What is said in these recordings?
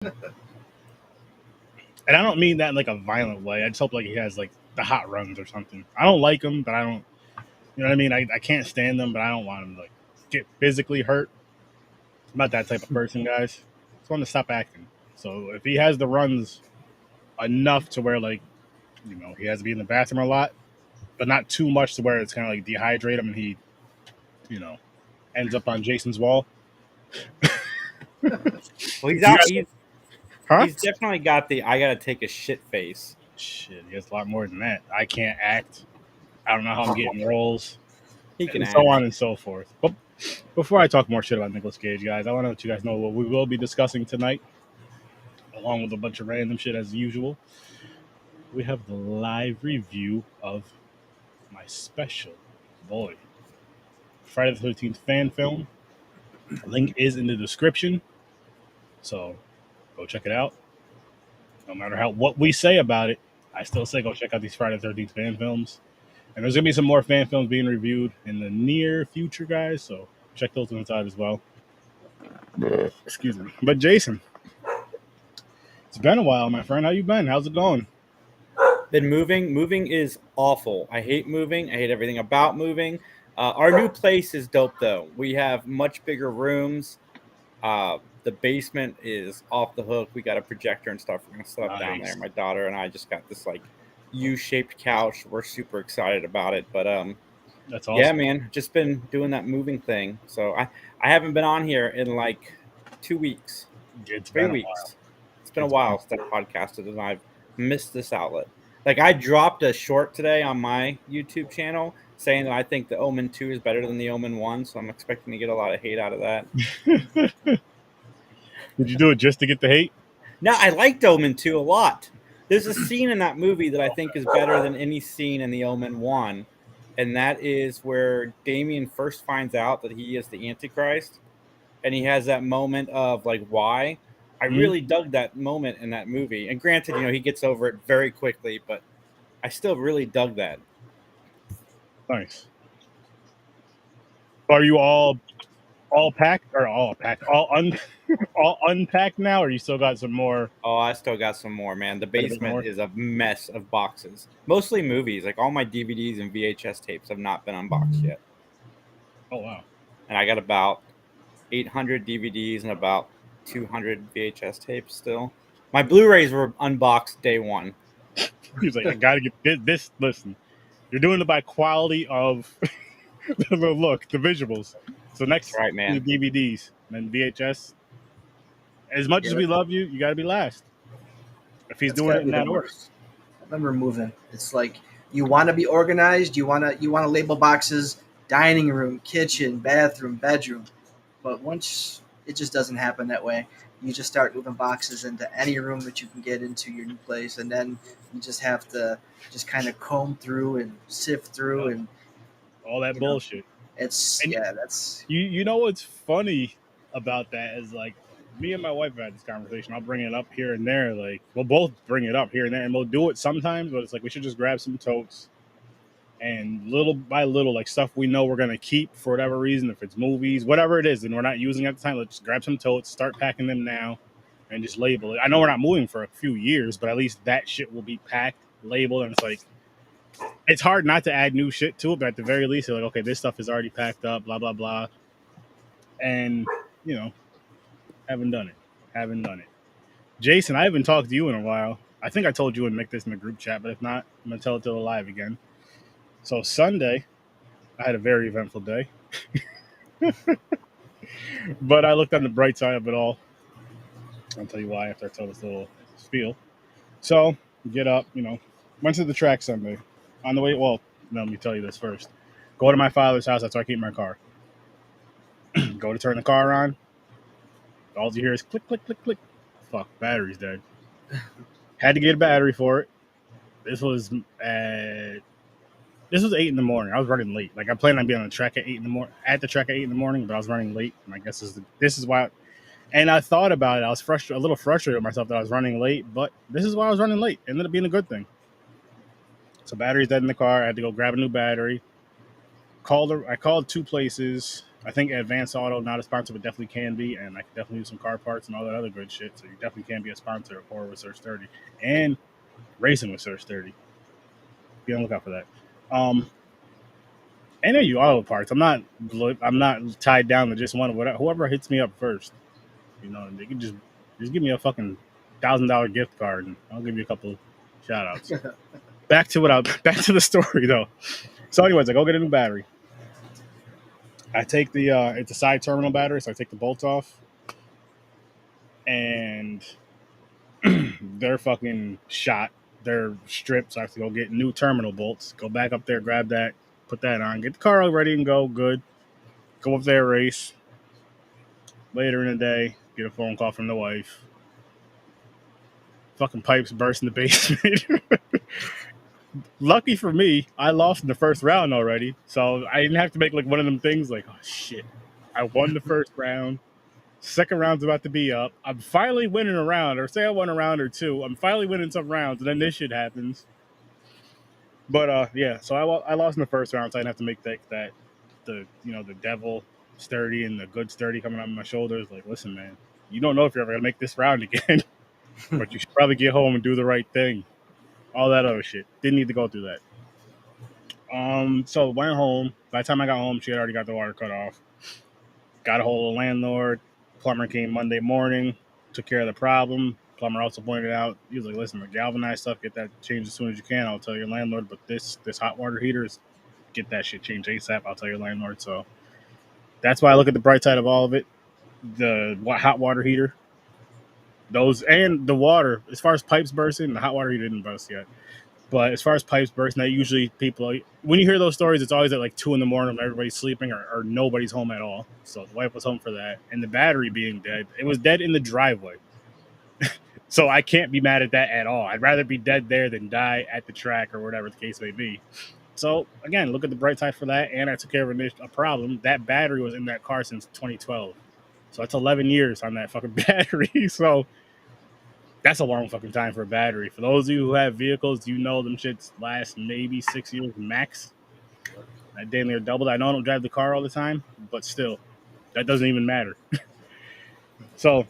And I don't mean that in like a violent way. I just hope like he has like the hot runs or something. I don't like him, but I don't. You know what I mean? I can't stand them, but I don't want him to like get physically hurt. I'm not that type of person, guys. I just want to stop acting. So if he has the runs enough to where like he has to be in the bathroom a lot, but not too much to where it's kind of like dehydrate him and he you know ends up on Jason's wall. Well, he's Do you out. guys- Huh? He's definitely got the I gotta take a shit face. Shit, he has a lot more than that. I can't act. I don't know how I'm getting roles, He can and act. so on and so forth. But before I talk more shit about Nicolas Cage, guys, I want to let you guys know what we will be discussing tonight, along with a bunch of random shit as usual. We have the live review of my special boy, Friday the 13th fan film. Link is in the description, so go check it out. No matter what we say about it, I still say go check out these Friday the 13th fan films. And there's gonna be some more fan films being reviewed in the near future, guys. So check those inside as well. Excuse me. But Jason, it's been a while, my friend. How you been? How's it going? Been moving. Moving is awful. I hate moving. I hate everything about moving. Our new place is dope, though. We have much bigger rooms. The basement is off the hook. We got a projector and stuff. We're gonna set up down there. My daughter and I just got this like U-shaped couch. We're super excited about it. But That's awesome. yeah, man, just been doing that moving thing. So I haven't been on here in like 2 weeks, It's 3 been a weeks. while. It's been a while since I podcasted, and I've missed this outlet. Like I dropped a short today on my YouTube channel saying that I think the Omen 2 is better than the Omen 1, so I'm expecting to get a lot of hate out of that. Did you do it just to get the hate? No, I liked Omen 2 a lot. There's a scene in that movie that I think is better than any scene in the Omen 1, and that is where Damien first finds out that he is the Antichrist, and he has that moment of like, why? I really dug that moment in that movie. And granted, he gets over it very quickly, but I still really dug that. Nice. Are you all packed or all unpacked now, or you still got some more? Oh, I still got some more, man. The basement is a mess of boxes. Mostly movies. Like all my DVDs and VHS tapes have not been unboxed yet. Oh wow. And I got about 800 DVDs and about 200 VHS tapes still. My Blu-rays were unboxed day one. He's like, I gotta get this. Listen, you're doing it by quality of the look, the visuals. So next, right, man. The DVDs and VHS. As much as we love you, you got to be last. If he's doing it in that order. I remember moving. It's like you want to be organized. You want to label boxes: dining room, kitchen, bathroom, bedroom. But once it just doesn't happen that way. You just start moving boxes into any room that you can get into your new place, and then you just have to just kind of comb through and sift through and all that bullshit. It's that's you know what's funny about that is like me and my wife have had this conversation. I'll bring it up here and there. Like we'll both bring it up here and there, and we'll do it sometimes. But it's like we should just grab some totes and little by little, like stuff we know we're gonna keep for whatever reason, if it's movies, whatever it is, and we're not using at the time. Let's just grab some totes, start packing them now, and just label it. I know we're not moving for a few years, but at least that shit will be packed, labeled, and it's like it's hard not to add new shit to it. But at the very least, you're like, okay, this stuff is already packed up, blah blah blah, and haven't done it. Jason, I haven't talked to you in a while. I think I told you and Mick this in the group chat, but if not, I'm gonna tell it to the live again. So Sunday, I had a very eventful day. But I looked on the bright side of it all. I'll tell you why after I tell this little spiel. So, get up, went to the track Sunday. On the way, let me tell you this first. Go to my father's house, that's where I keep my car. Go to turn the car on. All you hear is click, click, click, click. Fuck, battery's dead. Had to get a battery for it. This was 8 in the morning. I was running late. Like I planned on being on the track at 8 in the morning. At the track at 8 in the morning, but I was running late. And I guess this is why. And I thought about it. I was a little frustrated with myself that I was running late, but this is why I was running late. It ended up being a good thing. So battery's dead in the car. I had to go grab a new battery. I called 2 places. I think Advanced Auto, not a sponsor, but definitely can be, and I can definitely use some car parts and all that other good shit. So you definitely can be a sponsor of Horror with Search 30 and Racing with Search 30. Be on the lookout for that. Any of you auto parts, I'm not tied down to just one. Whoever hits me up first, you know, they can just give me a fucking $1,000 gift card, and I'll give you a couple shout outs. back to the story though. So, anyways, I go get a new battery. I take the it's a side terminal battery, so I take the bolts off, and they're fucking shot. They're stripped, so I have to go get new terminal bolts. Go back up there, grab that, put that on, get the car all ready and go. Good. Go up there, race. Later in the day, get a phone call from the wife. Fucking pipes burst in the basement. Lucky for me, I lost in the first round already, so I didn't have to make like one of them things like, oh shit, I won the first round. Second round's about to be up. I'm finally winning a round, or say I won a round or two. I'm finally winning some rounds, and then this shit happens. But yeah, so I lost in the first round, so I didn't have to make the devil sturdy and the good sturdy coming on my shoulders. Like, listen, man, you don't know if you're ever gonna make this round again, but you should probably get home and do the right thing. All that other shit. Didn't need to go through that. So went home. By the time I got home, she had already got the water cut off. Got a hold of the landlord. Plumber came Monday morning, took care of the problem. Plumber also pointed out, he was like, listen, the galvanized stuff, get that changed as soon as you can. I'll tell your landlord, but this hot water heater is, get that shit changed ASAP. I'll tell your landlord. So that's why I look at the bright side of all of it. The hot water heater, those, and the water, as far as pipes bursting, the hot water heater didn't burst yet. But as far as pipes bursting, that usually people, when you hear those stories, it's always at like 2 a.m. when everybody's sleeping or nobody's home at all. So the wife was home for that. And the battery being dead, it was dead in the driveway. So I can't be mad at that at all. I'd rather be dead there than die at the track or whatever the case may be. So again, look at the bright side for that. And I took care of a problem. That battery was in that car since 2012. So that's 11 years on that fucking battery. So that's a long fucking time for a battery. For those of you who have vehicles, you know them shits last maybe 6 years max. I damn near doubled. I know I don't drive the car all the time, but still, that doesn't even matter. So,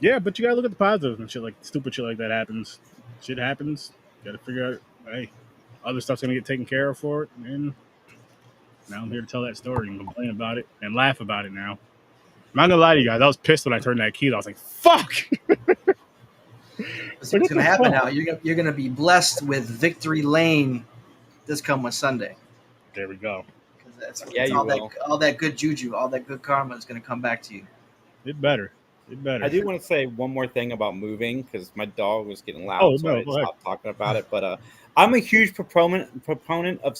yeah, but you gotta look at the positives and shit. Like stupid shit like that happens. Shit happens. You gotta figure out, hey, other stuff's gonna get taken care of for it. And now I'm here to tell that story and complain about it and laugh about it now. I'm not gonna lie to you guys. I was pissed when I turned that key. I was like, fuck! What's going to happen now? You're going to be blessed with Victory Lane this coming Sunday. There we go. That's all that good juju, all that good karma is going to come back to you. It better. I do want to say one more thing about moving because my dog was getting loud, so I stopped talking about it. But I'm a huge proponent of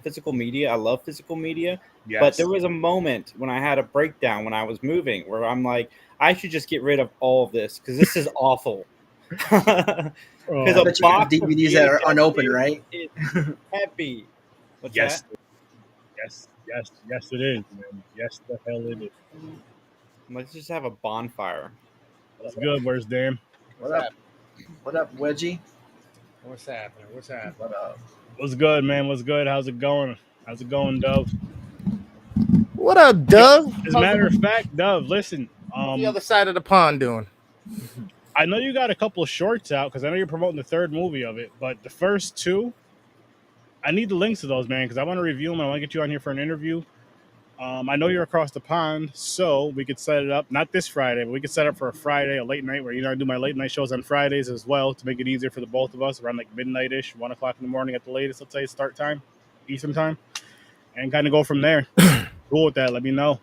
physical media. I love physical media. Yes. But there was a moment when I had a breakdown when I was moving where I'm like, I should just get rid of all of this because this is awful. Because a box of DVDs that are unopened, right? It's heavy. Yes, it is, man. Yes, the hell it is. Let's just have a bonfire. What's good? Where's Dan? What up? What up, Wedgie? What's happening? What up? What's good, man? What's good? How's it going? Dove? What up, Dove? As a matter of fact, Dove, listen. What's the other side of the pond doing? I know you got a couple of shorts out because I know you're promoting the third movie of it, but the first two, I need the links to those, man, because I want to review them. I want to get you on here for an interview. I know you're across the pond, so we could set it up, not this Friday, but we could set up for a Friday, a late night, where I do my late night shows on Fridays as well to make it easier for the both of us, around like midnight-ish, 1 o'clock in the morning at the latest, let's say, start time, Eastern time, and kind of go from there. Cool with that, let me know.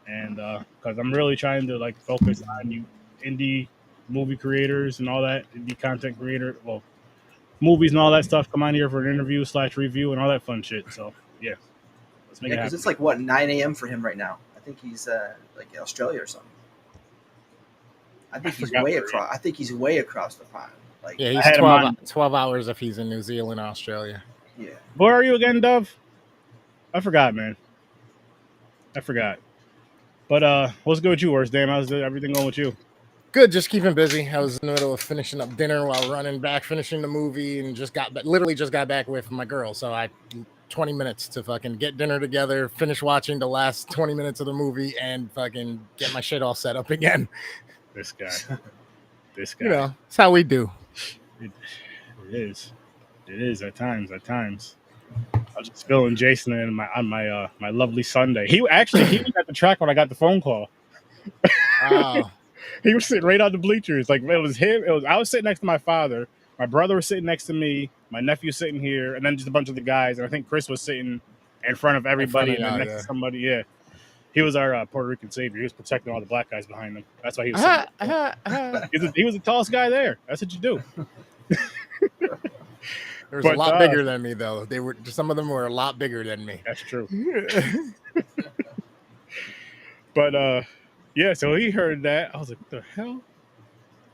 And because I'm really trying to like focus on you indie movie creators and all that, indie content creator, well, movies and all that stuff, come on here for an interview / review and all that fun shit. So, yeah. Let's make it happen. Because it's like, what, 9 a.m. for him right now? I think he's like in Australia or something. I think he's way across the pond. Like, yeah, he's 12 hours if he's in New Zealand, Australia. Yeah. Where are you again, Dove? I forgot, man. But what's good with you, Worst Damn? How's everything going with you? Good, just keeping busy. I was in the middle of finishing up dinner while running back, finishing the movie, and literally just got back with my girl. So I 20 minutes to fucking get dinner together, finish watching the last 20 minutes of the movie, and fucking get my shit all set up again. This guy. This guy. You know, it's how we do. It is. It is at times. At times. I was just feeling Jason on my lovely Sunday. He was at the track when I got the phone call. Oh. He was sitting right on the bleachers. Like, it was him. I was sitting next to my father. My brother was sitting next to me. My nephew sitting here, and then just a bunch of the guys. And I think Chris was sitting in front of everybody and then next to somebody. Yeah, he was our Puerto Rican savior. He was protecting all the black guys behind him. That's why he was. He was the tallest guy there. That's what you do. There was a lot bigger than me, though. Some of them were a lot bigger than me. That's true. But yeah, so he heard that. I was like, what the hell?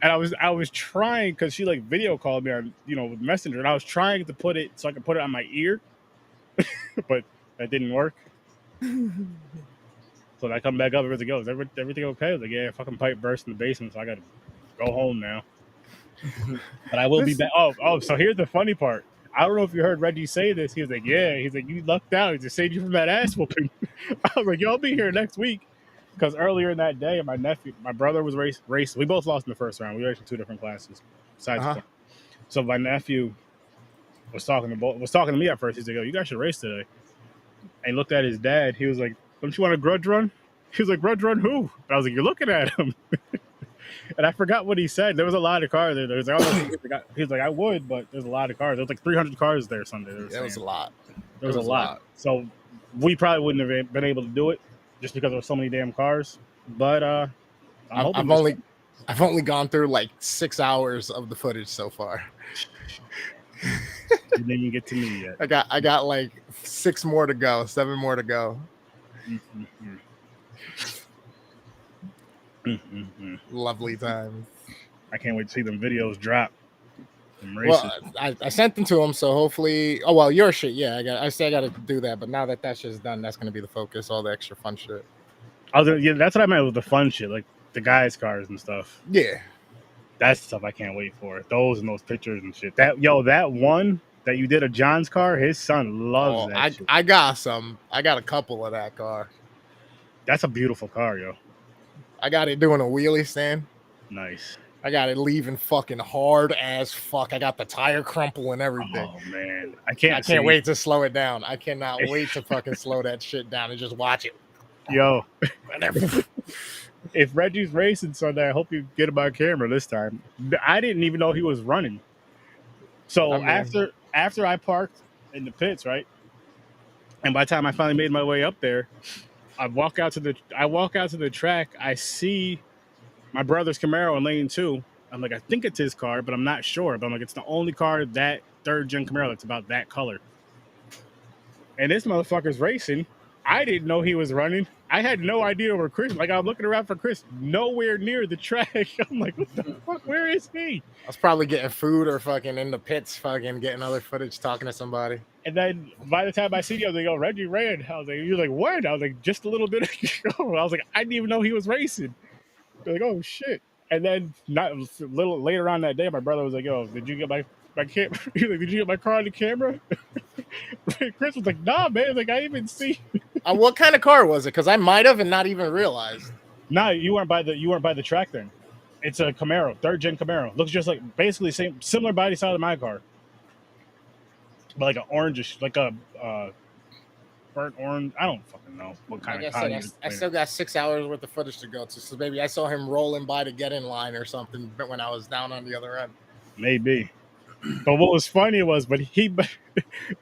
And I was trying, because she like video called me on, with Messenger, and I was trying to put it so I could put it on my ear, but that didn't work. So I come back up, everything goes, everything okay? I was like, yeah, fucking pipe burst in the basement, so I gotta go home now. But I will be back. Oh, so here's the funny part. I don't know if you heard Reggie say this. He was like, yeah. He's like, you lucked out. He just saved you from that ass whooping. I was like, yo, I'll be here next week. Because earlier in that day, my brother was raced. We both lost in the first round. We raced in 2 different classes. So my nephew was talking to me at first. He's like, yo, you guys should race today. And he looked at his dad. He was like, don't you want a grudge run? He was like, grudge run who? And I was like, you're looking at him. And I forgot what he said. There was a lot of cars there. He was like, I would, but there's a lot of cars. There was like 300 cars there Sunday. It was a lot. There was a lot. So we probably wouldn't have been able to do it just because there were so many damn cars. But I've only gone through like 6 hours of the footage so far. You didn't even get to me yet. I got like 6 more to go, 7 more to go. Lovely times. I can't wait to see them videos drop. Well, I sent them to him, so hopefully. Oh well, your shit, yeah. I got to do that, but now that shit's done, that's gonna be the focus. All the extra fun shit. Yeah, that's what I meant with the fun shit, like the guys' cars and stuff. Yeah, that's stuff I can't wait for. Those pictures and shit. That one that you did of John's car, his son loves that. Shit. I got some. I got a couple of that car. That's a beautiful car, yo. I got it doing a wheelie stand. Nice. I got it leaving fucking hard as fuck. I got the tire crumple and everything. Oh man, I can't wait to slow it down. I cannot wait to fucking slow that shit down and just watch it. Yo, if Reggie's racing Sunday, I hope you get him on camera this time. I didn't even know he was running. So after I parked in the pits, right, and by the time I finally made my way up there, I walk out to the track. I see my brother's Camaro in lane 2. I'm like, I think it's his car, but I'm not sure. But I'm like, it's the only car, that 3rd gen Camaro, that's about that color. And this motherfucker's racing. I didn't know he was running. I had no idea where Chris. Like, I'm looking around for Chris, nowhere near the track. I'm like, what the fuck? Where is he? I was probably getting food or fucking in the pits, fucking getting other footage, talking to somebody. And then by the time I see you, I was like, oh, Reggie ran. I was like, you're like, what? I was like, just a little bit ago. I was like, I didn't even know he was racing. They're like, oh shit. And then not a little later on that day, my brother was like, yo, did you get my camera? He's like, did you get my car on the camera? Chris was like, nah, man. Like, I didn't even see. What kind of car was it? Because I might have and not even realized. Nah, you weren't by the track then. It's a Camaro, 3rd gen Camaro. Looks just like basically similar body style to my car. But like an orangish, like a burnt orange. I don't fucking know what kind of car. I still got 6 hours worth of footage to go to. So maybe I saw him rolling by to get in line or something when I was down on the other end. Maybe. But what was funny was,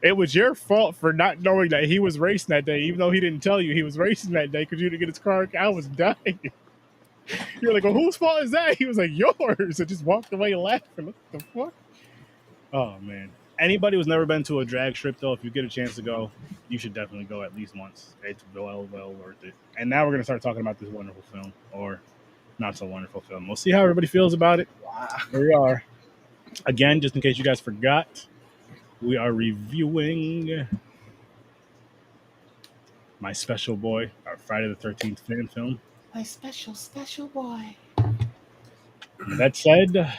it was your fault for not knowing that he was racing that day, even though he didn't tell you he was racing that day because you didn't get his car. I was dying. You're like, well, whose fault is that? He was like, yours. And just walked away laughing. What the fuck? Oh, man. Anybody who's never been to a drag strip, though, if you get a chance to go, you should definitely go at least once. It's well worth it. And now we're going to start talking about this wonderful film, or not so wonderful film. We'll see how everybody feels about it. Wow. Here we are. Again, just in case you guys forgot, we are reviewing My Special Boy, our Friday the 13th fan film. My special boy. That said,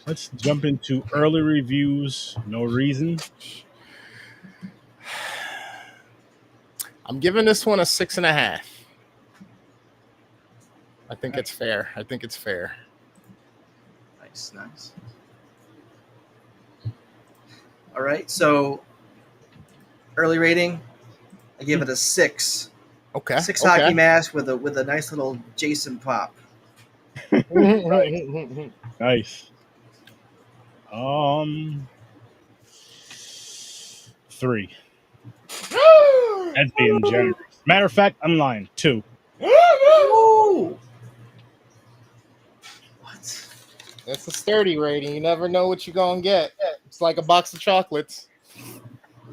let's jump into early reviews. No reason. I'm giving this one a 6.5. I think it's fair. I think it's fair. Nice. All right, so early rating, I give it a 6. Okay. 6 hockey mask with a nice little Jason pop. Nice. 3. That's being generous. Matter of fact, I'm lying. 2. Ooh. What? That's a sturdy rating. You never know what you're gonna get. It's like a box of chocolates.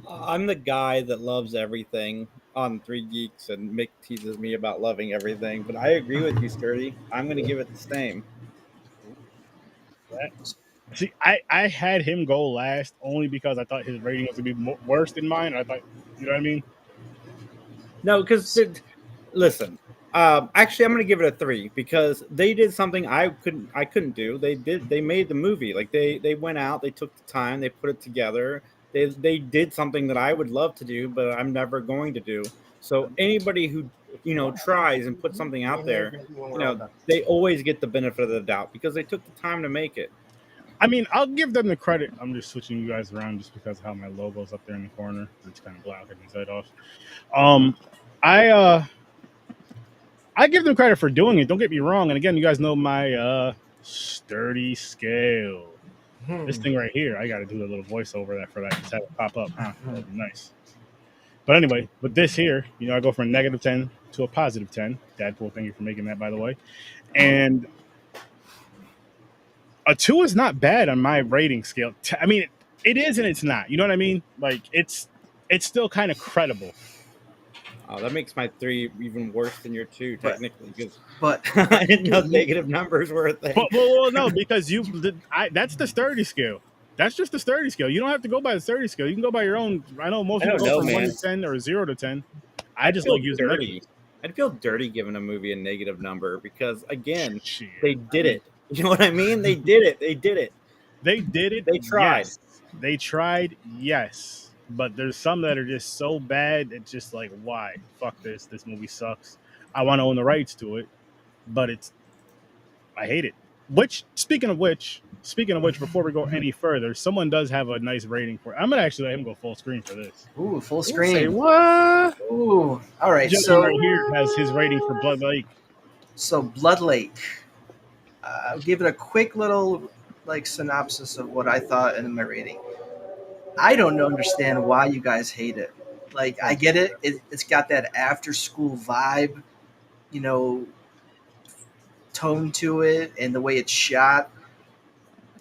I'm the guy that loves everything on 3 Geeks, and Mick teases me about loving everything. But I agree with you, Sturdy. I'm going to give it the same. See, I had him go last only because I thought his rating was going to be worse than mine. I thought, you know what I mean? No, because listen, actually, I'm going to give it a 3 because they did something I couldn't do. They made the movie. Like they went out, they took the time, they put it together. They did something that I would love to do, but I'm never going to do. So anybody who tries and puts something out there, they always get the benefit of the doubt because they took the time to make it. I mean, I'll give them the credit. I'm just switching you guys around just because of how my logo's up there in the corner. It's kind of blocking his head off. I give them credit for doing it. Don't get me wrong. And again, you guys know my sturdy scale. This thing right here, I got to do a little voiceover for that. Just have it pop up. That'd be nice. But anyway, with this here, I go from a -10 to a +10. Dadpool, thank you for making that, by the way. And a 2 is not bad on my rating scale. I mean, it is and it's not. You know what I mean? Like, it's still kind of credible. Oh, that makes my 3 even worse than your 2, technically. But I didn't know negative numbers were a thing. Well, no, because that's the sturdy scale. That's just the sturdy scale. You don't have to go by the sturdy scale. You can go by your own. I know most people go from 1 to 10 or 0 to 10. I just like using dirty. I'd feel dirty giving a movie a negative number because, again, they did it. You know what I mean? They did it. They did it. They did it. They tried. Yes. They tried, yes. But there's some that are just so bad, it's just like, why? Fuck this. This movie sucks. I want to own the rights to it, but I hate it. Speaking of which, before we go any further, someone does have a nice rating for it. I'm going to actually let him go full screen for this. Ooh, full screen. Say what? Ooh, all right. So right here has his rating for Blood Lake. So Blood Lake. I'll give it a quick little synopsis of what I thought in my rating. I don't understand why you guys hate it. Like, I get it. It's got that after school vibe, tone to it, and the way it's shot.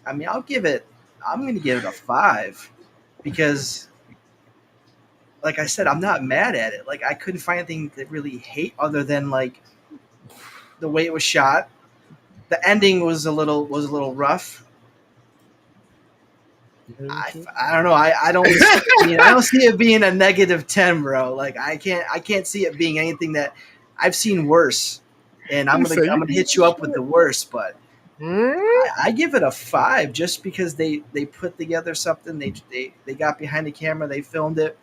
I mean, I'm going to give it a 5 because, like I said, I'm not mad at it. Like, I couldn't find anything to really hate other than the way it was shot. The ending was a little rough. I don't know. I don't see it being a -10, bro. Like, I can't see it being anything that I've seen worse. And I'm gonna hit you up with the worst, but I give it a 5 just because they put together something. They got behind the camera, they filmed it.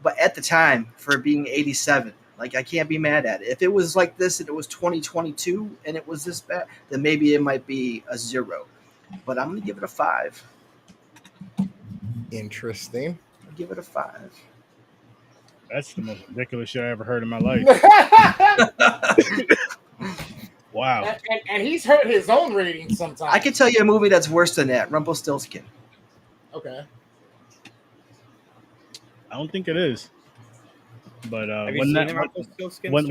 But at the time, for being 87, like, I can't be mad at it. If it was like this and it was 2022 and it was this bad, then maybe it might be a 0. But I'm gonna give it a 5. Interesting. I'll give it a 5. That's the most ridiculous shit I ever heard in my life. Wow. And he's hurt his own rating sometimes. I can tell you a movie that's worse than that. Rumpelstiltskin. Okay. I don't think it is. But Have you when seen that Rumpelstiltskin, when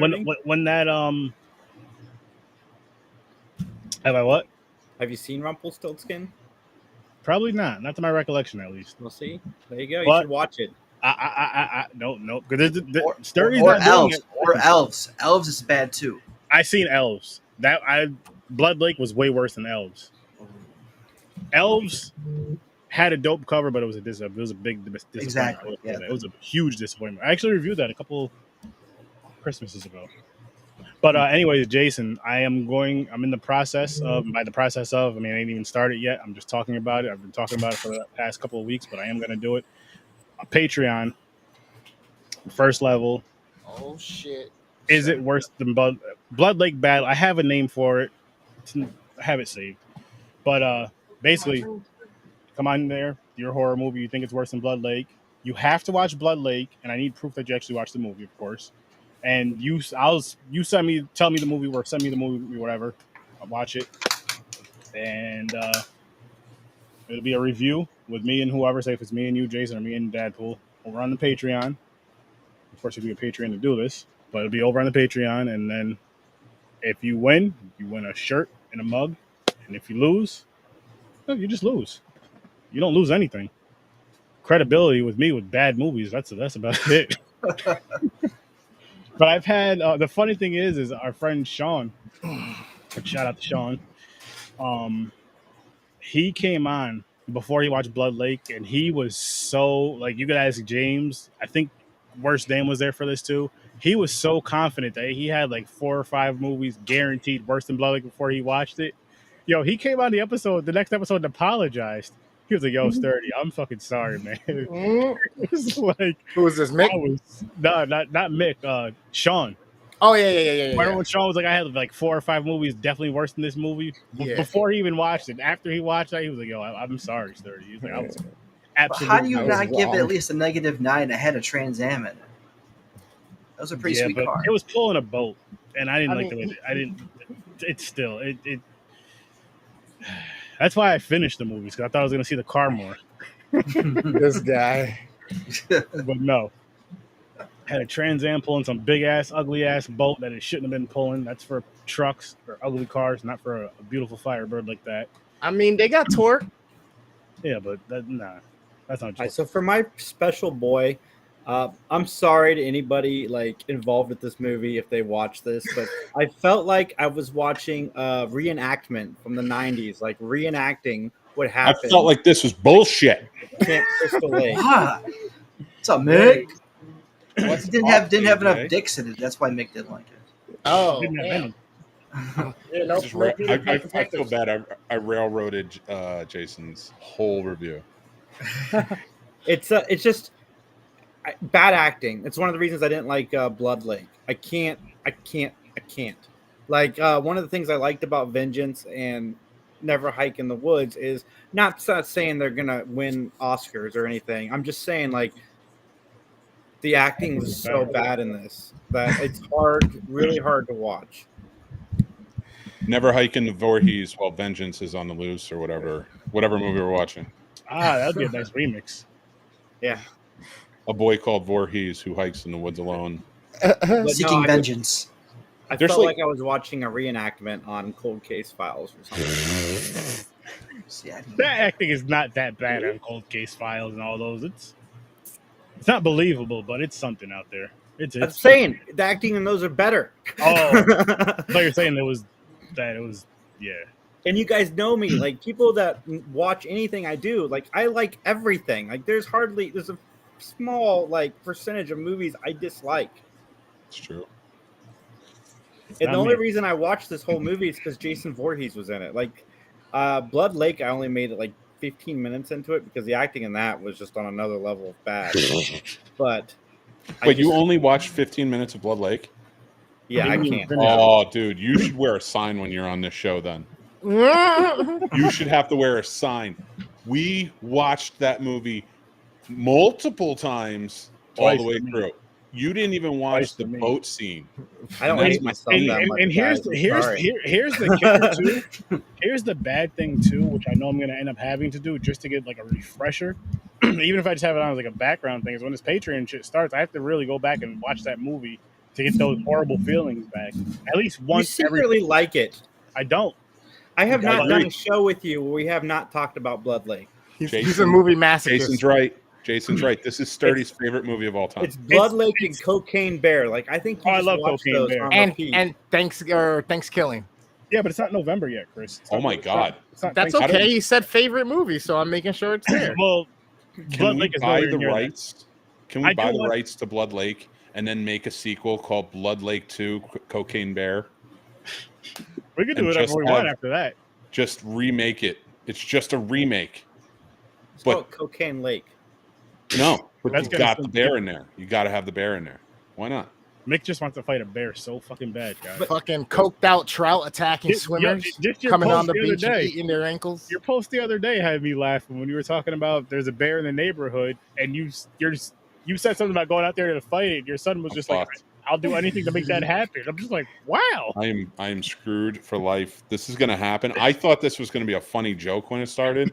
that have I what? Have you seen Rumpelstiltskin? Probably not. Not to my recollection, at least. We'll see. There you go. But you should watch it. No. Because Sturdy's or not doing Elves. it. Or Elves. Elves is bad too. I seen Elves. Blood Lake was way worse than Elves. Elves had a dope cover, but it was a big disappointment. Exactly. Yeah. It was a huge disappointment. I actually reviewed that a couple Christmases ago. But anyways, Jason, I'm in the process of, I ain't even started yet. I'm just talking about it. I've been talking about it for the past couple of weeks, but I am going to do it. A Patreon First level. Oh shit. Is it worse than Blood Lake Battle? I have a name for it. I have it saved. But basically, come on there. Your horror movie. You think it's worse than Blood Lake? You have to watch Blood Lake, and I need proof that you actually watched the movie, of course. And you tell me the movie, or send me the movie, whatever. I'll watch it, and it'll be a review with me and whoever. Say if it's me and you, Jason, or me and Dadpool, over on the Patreon. Of course, it'll be a Patreon to do this, but it'll be over on the Patreon. And then if you win a shirt and a mug, and if you lose, no, you just lose. You don't lose anything. Credibility with me with bad movies. That's about it. But I've had the funny thing is our friend Sean. Shout out to Sean. He came on before he watched Blood Lake, and he was so like, you could ask James. I think Worst Dame was there for this too. He was so confident that he had like 4 or 5 movies guaranteed worse than Blood Lake before he watched it. Yo, he came on the next episode, and apologized. He was like, "Yo, Sturdy, I'm fucking sorry, man." It was like, who was this, Mick? No, not Mick. Sean. Oh yeah. Remember when Sean was like, "I had like 4 or 5 movies definitely worse than this movie." Yeah. Before he even watched it, after he watched it, he was like, "Yo, I'm sorry, Sturdy." He was like, "I was But absolutely." how do you not give it at least a -9 ahead of Trans Am in it? That was a pretty sweet but car. it was pulling a boat, and I didn't like the way I didn't. It's still it. That's why I finished the movies, because I thought I was going to see the car more. This guy. But no. Had a Trans Am pulling some big ass, ugly ass boat that it shouldn't have been pulling. That's for trucks or ugly cars, not for a beautiful Firebird like that. I mean, they got torque. Yeah, but that's not. All right, so for my special boy, I'm sorry to anybody like involved with this movie if they watch this, but I felt like I was watching a reenactment from the 90s, like reenacting what happened. I felt like this was bullshit. Camp Crystal Lake. What? What's up, Mick? What's Didn't have enough dicks in it. That's why Mick didn't like it. Oh, Didn't have any. yeah, no, Just I feel bad. I railroaded Jason's whole review. It's just bad acting. It's one of the reasons I didn't like Blood Lake. I can't. Like one of the things I liked about Vengeance and Never Hike in the Woods is not saying they're gonna win Oscars or anything. I'm just saying like the acting was so bad in this that it's really hard to watch. Never Hike in the Voorhees while Vengeance is on the loose, or whatever movie we're watching. That would be a nice remix. Yeah. A boy called Voorhees who hikes in the woods alone. Seeking vengeance. I There's felt like- like I was watching a reenactment on Cold Case Files or something. That acting is not that bad on Cold Case Files and all those. It's not believable, but it's something out there. I'm saying the acting in those are better. Oh, I thought you're saying it was yeah. And you guys know me, like people that watch anything I do, like I like everything. Like there's a small like percentage of movies I dislike. It's true. And the only reason I watched this whole movie is because Jason Voorhees was in it. Like Blood Lake, I only made it like 15 minutes into it because the acting in that was just on another level of bad. But Wait, you only watched 15 minutes of Blood Lake? Yeah, I can't. Oh, dude, you should wear a sign when you're on this show then. You should have to wear a sign. We watched that movie multiple times all the way through. You didn't even watch the boat scene. I don't hate myself that much. And here's the kicker too. Here's the bad thing too, which I know I'm going to end up having to do just to get like a refresher. Even if I just have it on as like a background thing, is when this Patreon shit starts, I have to really go back and watch that movie to get those horrible feelings back. At least once. You secretly like it. I don't. I have not done a show with you where we have not talked about Blood Lake. He's a movie masochist. Jason's right. This is Sturdy's favorite movie of all time. It's Blood Lake and Cocaine Bear. Like I think you I love Cocaine Bear. And Thanksgiving. Yeah, but it's not November yet, Chris. Oh my God. That's okay. He said favorite movie, so I'm making sure it's there. Well, can we buy the rights? Can we buy the rights to Blood Lake and then make a sequel called Blood Lake 2 Cocaine Bear? We could do whatever we want after that. Just remake it. It's just a remake. It's called Cocaine Lake. No, but That's you gonna got still the bear in there. You got to have the bear in there. Why not? Mick just wants to fight a bear so fucking bad, guys. Fucking coked out trout attacking Just- swimmers, just your coming on post the the other beach and day. eating their ankles. Your post the other day had me laughing when you were talking about there's a bear in the neighborhood, and you said something about going out there to fight it. Your son was I'm just fucked. like, "I'll do anything to make that happen." I'm just like, "Wow." I am screwed for life. This is going to happen. I thought this was going to be a funny joke when it started,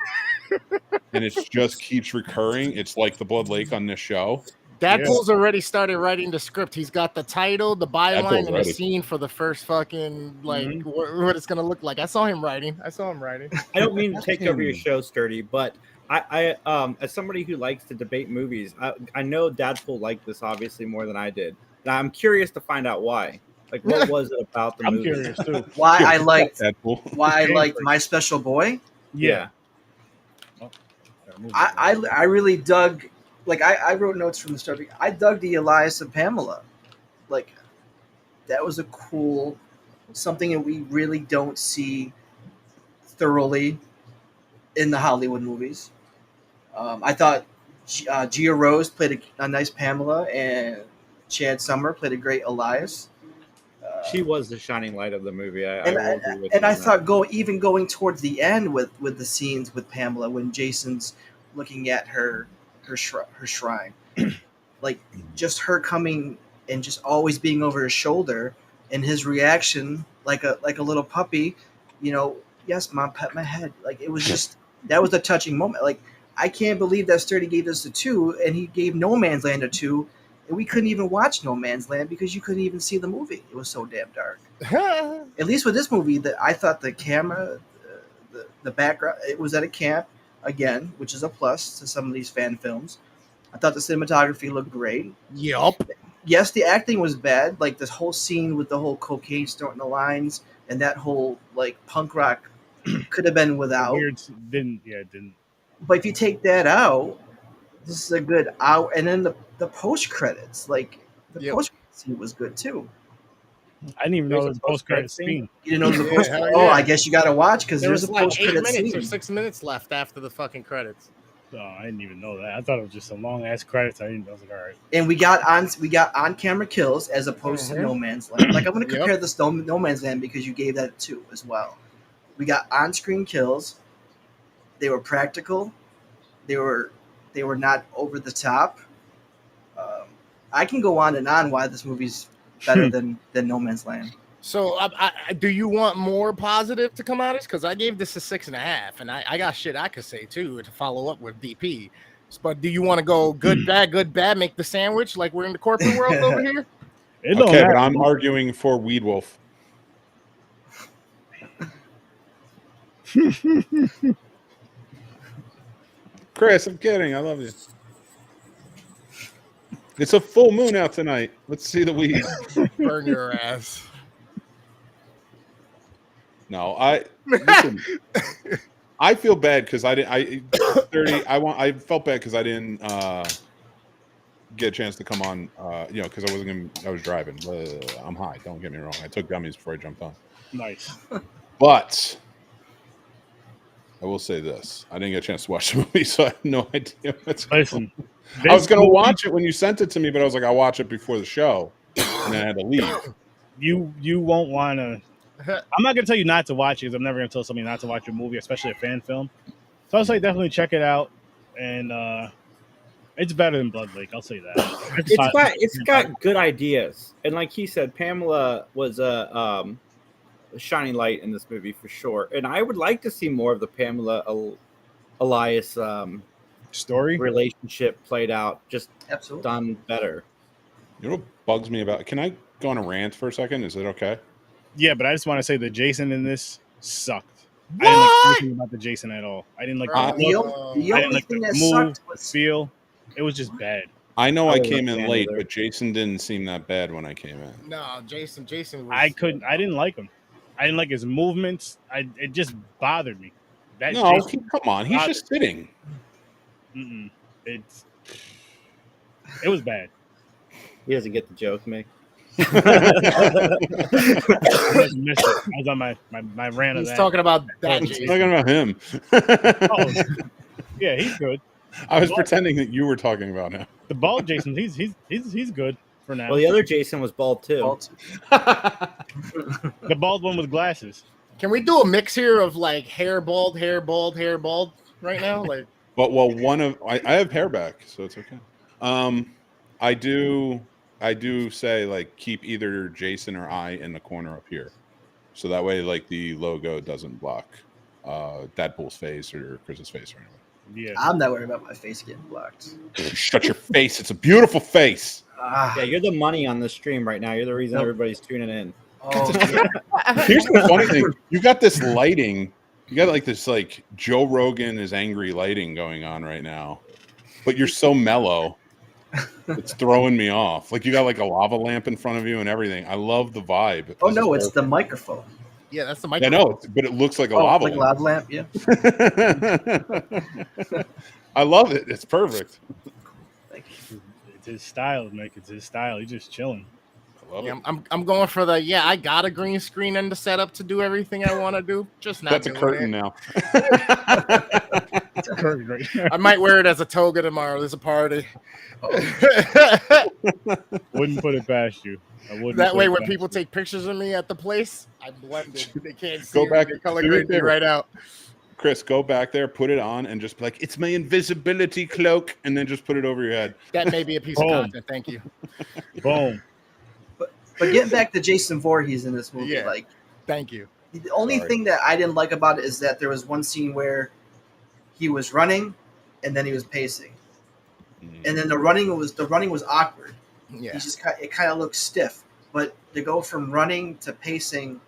and it just keeps recurring. It's like the Blood Lake on this show. Deadpool's already started writing the script. He's got the title, the byline, Deadpool's and the ready. scene for the first fucking what it's gonna look like. I saw him writing. I don't mean to take over your show, Sturdy, but I as somebody who likes to debate movies, I know Deadpool liked this obviously more than I did. Now I'm curious to find out why. Like, what was it about the I'm movie? curious too. Why I liked Deadpool. My Special Boy. Yeah. I really dug. Like I wrote notes from the start. I dug the Elias and Pamela. Like that was a cool something that we really don't see thoroughly in the Hollywood movies. I thought Gia Rose played a nice Pamela, and Chad Summer played a great Elias. She was the shining light of the movie. I thought going towards the end with the scenes with Pamela when Jason's looking at her shrine, like just her coming and just always being over his shoulder, and his reaction like a little puppy, yes, mom, pet my head. Like it was just that was a touching moment. Like I can't believe that Sturdy gave this a 2, and he gave No Man's Land a 2. And we couldn't even watch No Man's Land because you couldn't even see the movie. It was so damn dark. At least with this movie, I thought the camera, the background, it was at a camp again, which is a plus to some of these fan films. I thought the cinematography looked great. Yup. Yes, the acting was bad. Like this whole scene with the whole cocaine snorting the lines and that whole like punk rock could have been without. It didn't. But if you take that out, this is a good hour. And then the post credits, like the post credit scene was good too. I didn't even know there was a post credit scene. You didn't know there was a post credit? Oh, I guess you got to watch because there there's was a like post 8 credit minutes scene. or 6 minutes left after the fucking credits. Oh, I didn't even know that. I thought it was just a long ass credits. I was like, all right. And we got on camera kills as opposed to No Man's Land. Like I'm going to compare this to No Man's Land because you gave that 2 as well. We got on screen kills. They were practical. They were not over the top. I can go on and on why this movie's better than No Man's Land. So, do you want more positive to come out of this? Because I gave this a 6.5, and I got shit I could say too to follow up with DP. But do you want to go good, bad, make the sandwich like we're in the corporate world over here? Okay, but I'm arguing for Weed Wolf. Chris, I'm kidding. I love you. It's a full moon out tonight. Let's see the weed. Burn your ass. No, listen, I feel bad because I felt bad because I didn't get a chance to come on. Because I was driving. I'm high. Don't get me wrong. I took gummies before I jumped on. Nice. But I will say this: I didn't get a chance to watch the movie, so I have no idea what's going on. I was going to watch it when you sent it to me, but I was like, I'll watch it before the show, and then I had to leave. You won't want to. I'm not going to tell you not to watch it because I'm never going to tell somebody not to watch a movie, especially a fan film. So I'll say definitely check it out, and it's better than Blood Lake. I'll say that. It's got good ideas, and like he said, Pamela was a shining light in this movie for sure. And I would like to see more of the Pamela Elias story relationship played out, just Absolutely. Done better. You know what bugs me about it? Can I go on a rant for a second? Is it okay? Yeah, but I just want to say the Jason in this sucked. What? I didn't like anything about the Jason at all. I didn't like The only thing that sucked was the feel. It was just bad. I know I came in late, but Jason didn't seem that bad when I came in. No, Jason was, I didn't like him. I didn't like his movements. It just bothered me. Come on. He's just sitting. It was bad. He doesn't get the joke, Mick. I was on my rant of He's that. talking about that. He's talking about him. Yeah, he's good. I was pretending that you were talking about him. The bald Jason, he's good for now. Well, the other Jason was bald too. Bald. The bald one with glasses. Can we do a mix here of like hair bald, hair bald, hair bald right now? Like, Well, I have hair back, so it's okay. I do say like keep either Jason or I in the corner up here, so that way like the logo doesn't block Deadpool's face or Chris's face or anything. Yeah. I'm not worried about my face getting blocked. Shut your face! It's a beautiful face. Yeah, you're the money on the stream right now. You're the reason everybody's tuning in. Oh, Here's the funny thing: you got this lighting. You got like this like Joe Rogan is angry lighting going on right now, but you're so mellow. It's throwing me off. Like you got like a lava lamp in front of you and everything. I love the vibe. oh no, it's the microphone. yeah, that's the I microphone. know, but it looks like a lava like lamp. lava lamp. Yeah. I love it. It's perfect. It's his style, Nick. It's his style. He's just chilling. I love Yeah, it. I'm going for the I got a green screen and the setup to do everything I want to do. Just not. That's a doing curtain it. now. It's a curtain right there. I might wear it as a toga tomorrow. There's a party. Wouldn't put it past you. I wouldn't. That put way, it when past people you. take pictures of me at the place, I'm blended. They can't see Go it. back- They color do me a grade me favor. right out. Chris, go back there, put it on, and just be like, "It's my invisibility cloak," and then just put it over your head. That may be a piece of Boom. content. Thank you. Boom. But getting back to Jason Voorhees in this movie, Yeah. like Thank you. the only Sorry. thing that I didn't like about it is that there was one scene where he was running and then he was pacing, and then the running was awkward. Yeah. He just it kind of looked stiff. But to go from running to pacing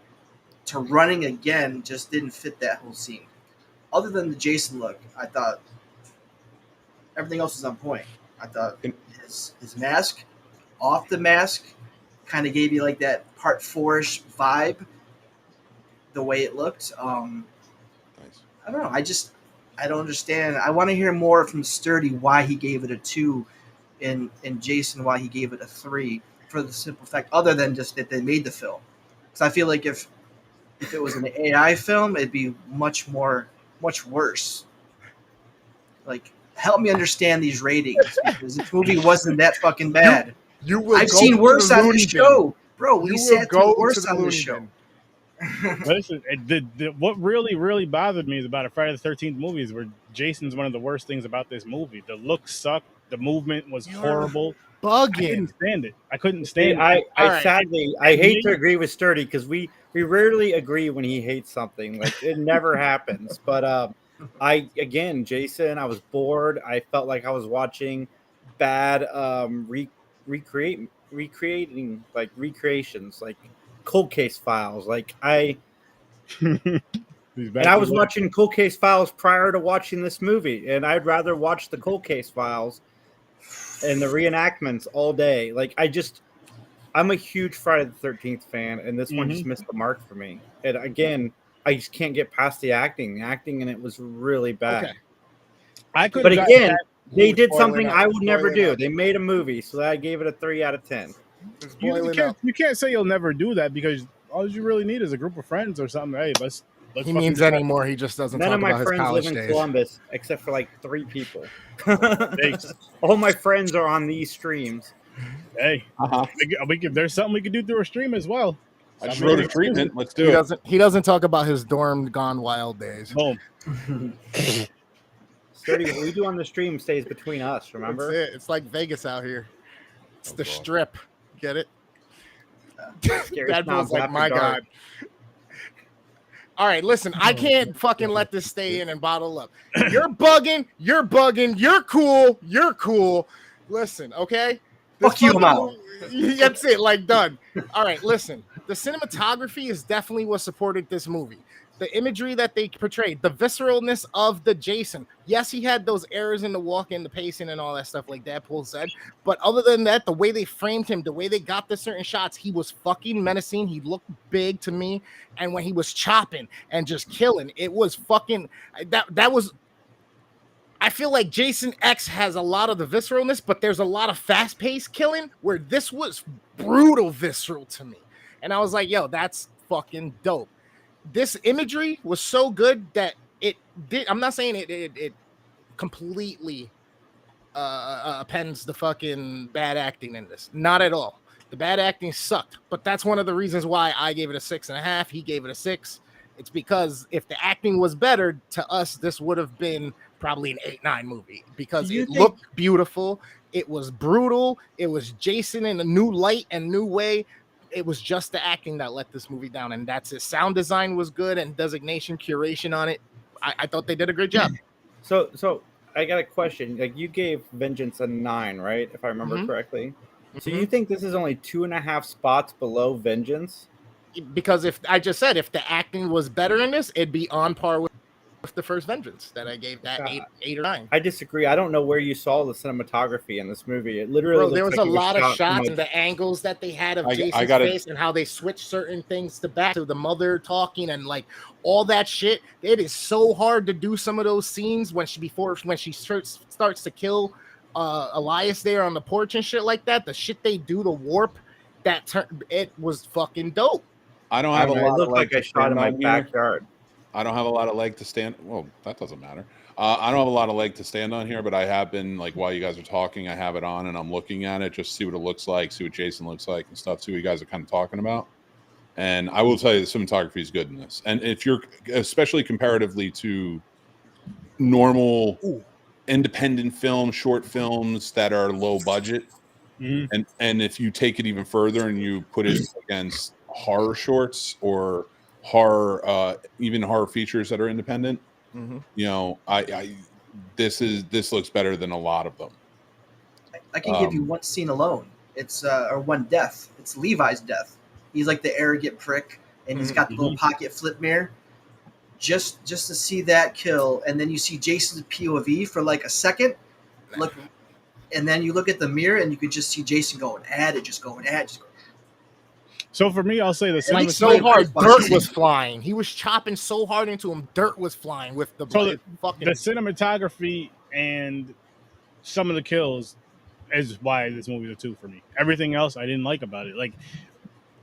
to running again just didn't fit that whole scene. Other than the Jason look, I thought everything else was on point. I thought his mask, off the mask, kind of gave you like that Part 4-ish vibe. The way it looked, Nice. I don't know. I don't understand. I want to hear more from Sturdy why he gave it a 2, and Jason why he gave it a 3 for the simple fact, other than just that they made the film. Because I feel like if it was an AI film, it'd be much worse. Like, help me understand these ratings because this movie wasn't that fucking bad. You will. I've go seen to worse the on Looney this bin. show, bro. We You will sat go through worse to the on this Looney show. bin. Listen, what really bothered me is about a Friday the 13th movie is where Jason's one of the worst things about this movie. The look sucked. The movement was horrible. I Bugging. couldn't stand it. I couldn't stand I it. All right. sadly, I hate to agree with Sturdy because we rarely agree when he hates something. Like it never happens. But Jason, I was bored. I felt like I was watching bad recreating like recreations, like cold case files. Like I was watching cold case files prior to watching this movie, and I'd rather watch the cold case files and the reenactments all day. Like I'm a huge Friday the 13th fan, and this one just missed the mark for me. And again, I just can't get past the acting. The acting in it was really bad. Okay. But again, they did Spoiling something up, I would never spoiling do. up. they made a movie, so I gave it a 3 out of 10. It's You boiling up. can't say you'll never do that because all you really need is a group of friends or something. Hey, let's He fucking means do that. anymore. He just doesn't None talk of my about his friends college live in days. Columbus, except for like 3 people. Thanks. All my friends are on these streams. Hey, there's something we could do through a stream as well. I just wrote a treatment. Let's do it. He doesn't talk about his dorm gone wild days. Boom. Sturdy, what we do on the stream stays between us, remember? That's it. It's like Vegas out here. It's the God. strip. Get it? Scary That snobs was like, after my dark. God. All right, listen, I can't fucking let this stay in and bottle up. You're bugging. You're cool. Listen, okay? Fuck you, Mao. That's it, like done. All right, listen. The cinematography is definitely what supported this movie. The imagery that they portrayed, the visceralness of the Jason. Yes, he had those errors in the walk and the pacing and all that stuff like Deadpool said. But other than that, the way they framed him, the way they got the certain shots, he was fucking menacing. He looked big to me. And when he was chopping and just killing, it was fucking that was. I feel like Jason X has a lot of the visceralness, but there's a lot of fast-paced killing where this was brutal visceral to me. And I was like, yo, that's fucking dope. This imagery was so good that it did. I'm not saying it completely appends the fucking bad acting in this. Not at all. The bad acting sucked, but that's one of the reasons why I gave it a 6.5. He gave it a 6. It's because if the acting was better to us, this would have been probably an 8-9 movie because it looked beautiful. It was brutal. It was Jason in a new light and new way. It was just the acting that let this movie down, and that's it. Sound design was good and designation curation on it. I thought they did a great job. So I got a question. Like, you gave Vengeance a 9, right? If I remember correctly. So you think this is only 2.5 spots below Vengeance? Because if I just said if the acting was better in this, it'd be on par with the first Vengeance that I gave that 8 or 9. I disagree. I don't know where you saw the cinematography in this movie. It literally there was like a lot of shots and the angles that they had of Jason's face and how they switched certain things to back to the mother talking and like all that shit. It is so hard to do some of those scenes when she starts to kill Elias there on the porch and shit like that. The shit they do to warp it was fucking dope. I don't have a lot of leg I shot in my backyard. I don't have a lot of leg to stand. Well, that doesn't matter. I don't have a lot of leg to stand on here, but I have been, like, while you guys are talking, I have it on and I'm looking at it, just see what it looks like, see what Jason looks like and stuff, see what you guys are kind of talking about. And I will tell you the cinematography is good in this. And if you're, especially comparatively to normal independent film, short films that are low budget, and if you take it even further and you put it against horror shorts or horror, even horror features that are independent, you know, this looks better than a lot of them. I can give you one scene alone. It's or one death. It's Levi's death. He's like the arrogant prick, and he's got the little pocket flip mirror. Just to see that kill, and then you see Jason's POV for like a second. Look, and then you look at the mirror, and you could just see Jason going at it, just going at it. So for me, I'll say the like so hard, dirt was flying. He was chopping so hard into him, dirt was flying with the fucking. The cinematography and some of the kills is why this movie is a 2 for me. Everything else I didn't like about it. Like,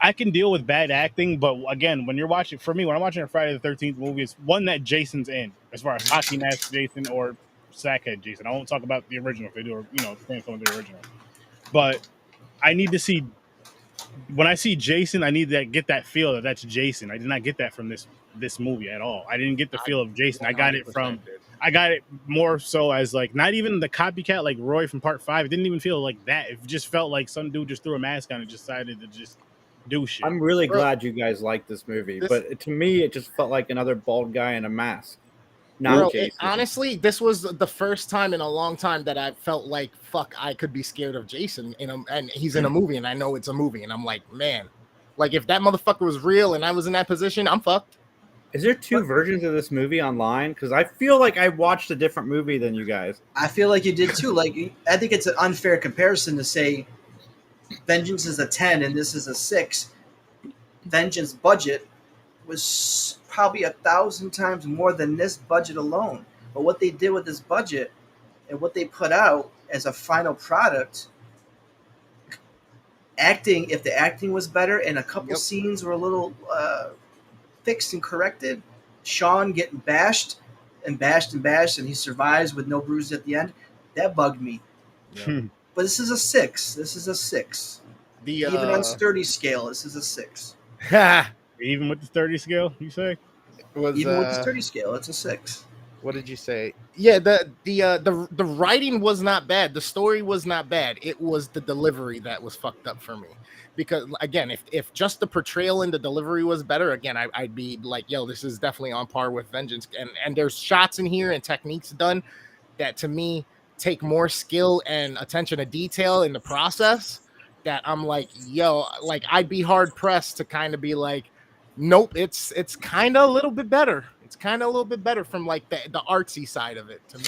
I can deal with bad acting, but again, when you're watching, for me, when I'm watching a Friday the 13th movie, it's one that Jason's in, as far as hockey mask Jason or sackhead Jason. I won't talk about the original if they do, transform the original. But I need to see. When I see Jason, I need to get that feel that that's Jason. I did not get that from this movie at all. I didn't get the feel of Jason. I got it more so as like not even the copycat like Roy from Part 5. It didn't even feel like that. It just felt like some dude just threw a mask on and decided to just do shit. I'm really glad you guys like this movie, but to me, it just felt like another bald guy in a mask. Honestly, this was the first time in a long time that I felt like, fuck, I could be scared of Jason and he's in a movie and I know it's a movie and I'm like, man, like if that motherfucker was real and I was in that position, I'm fucked. Is there 2 versions of this movie online? Because I feel like I watched a different movie than you guys. I feel like you did too. Like, I think it's an unfair comparison to say Vengeance is a 10 and this is a 6. Vengeance budget was probably 1,000 times more than this budget alone. But what they did with this budget and what they put out as a final product, if the acting was better and a couple scenes were a little fixed and corrected, Sean getting bashed and he survives with no bruises at the end, that bugged me. But this is a 6. Even on sturdy scale, this is a 6. Even with the 30 scale, you say? Even with the 30 scale, it's a 6. What did you say? Yeah, the writing was not bad. The story was not bad. It was the delivery that was fucked up for me. Because again, if just the portrayal and the delivery was better, again, I'd be like, yo, this is definitely on par with Vengeance. And there's shots in here and techniques done that to me take more skill and attention to detail in the process. That I'm like, yo, like I'd be hard pressed to kind of be like, nope, it's kind of a little bit better. It's kind of a little bit better from like the artsy side of it to me.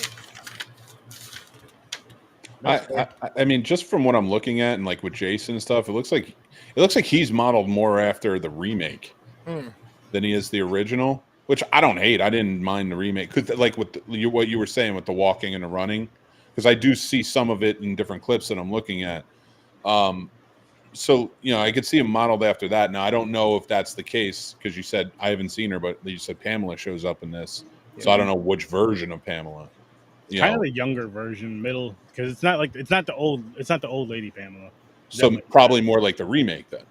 I mean, just from what I'm looking at and like with Jason and stuff, it looks like he's modeled more after the remake than he is the original, which I don't hate. I didn't mind the remake because like with what you were saying with the walking and the running, because I do see some of it in different clips that I'm looking at. So, I could see him modeled after that. Now, I don't know if that's the case because you said I haven't seen her, but you said Pamela shows up in this. So I don't know which version of Pamela. You Kind know, of the younger version, middle, because it's not the old lady Pamela. so Definitely. probably more like the remake then.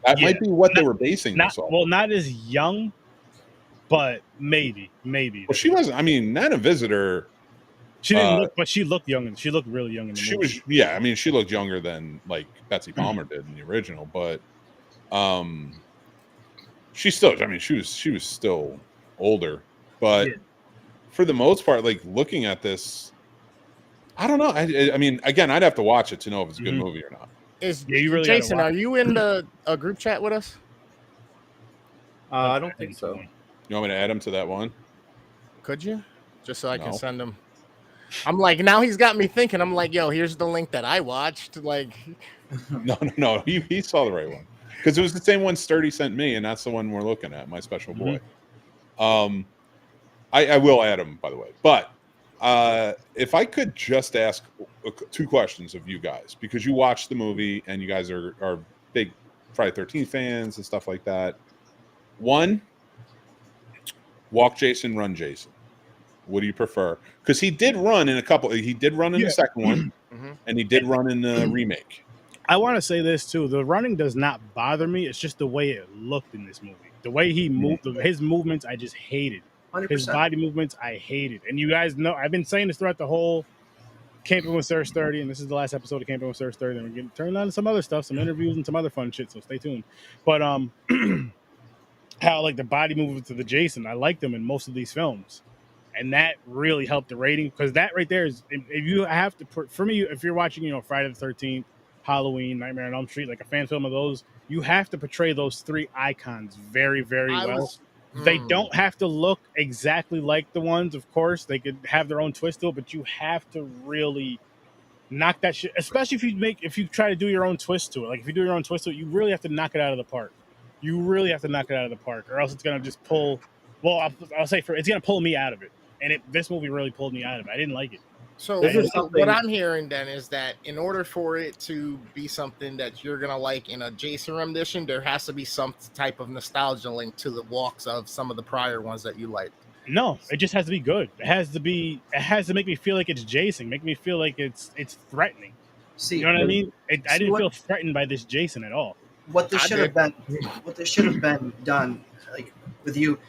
That Yeah. might be what they were basing Not this off. well, not as young, but maybe. Well, she wasn't. I mean, Nana Visitor. She didn't look, but she looked young, and she looked really young in the She movie. was, yeah. I mean, she looked younger than like Betsy Palmer did in the original, but she still. I mean, she was still older, but Yeah. for the most part, like looking at this, I don't know. I mean, again, I'd have to watch it to know if it's a good Mhm. movie or not. You really gotta Jason, watch are you in the group chat with us? I don't think so. You want me to add him to that one? Could you? Just so I can No. send him. I'm like, now he's got me thinking. I'm like, yo, here's the link that I watched. Like, No. He saw the right one because it was the same one Sturdy sent me, and that's the one we're looking at. My special boy. I will add him, by the way. But if I could just ask 2 questions of you guys, because you watched the movie and you guys are big Friday 13th fans and stuff like that. One, walk Jason, run Jason. What do you prefer? Because he did run in a couple. He did run in the second one, and he did run in the remake. I want to say this too: the running does not bother me. It's just the way it looked in this movie. The way he moved, his movements, I just hated. 100%. His body movements, I hated. And you guys know, I've been saying this throughout the whole Camping with Sir Sturdy, and this is the last episode of Camping with Sir Sturdy. And we're getting turned on to some other stuff, some interviews, and some other fun shit. So stay tuned. But how like the body movements of the Jason, I liked them in most of these films, and that really helped the rating because that right there is if you have to for me, if you're watching Friday the 13th, Halloween, Nightmare on Elm Street, like a fan film of those, you have to portray those 3 icons very, very well. They don't have to look exactly like the ones, of course. They could have their own twist to it, but you have to really knock that shit. Especially if you try to do your own twist to it. Like if you do your own twist to it, you really have to knock it out of the park. You really have to knock it out of the park, or else it's gonna just pull. Well, I'll say it's gonna pull me out of it. And this movie really pulled me out of it. I didn't like it. so This is something- what I'm hearing then is that in order for it to be something that you're gonna like in a Jason rendition, there has to be some type of nostalgia link to the walks of some of the prior ones that you liked. No, it just has to be good. It has to make me feel like it's Jason, make me feel like it's threatening. See, You know what I mean? I didn't what- feel threatened by this Jason at all. what this should have been done, like with you,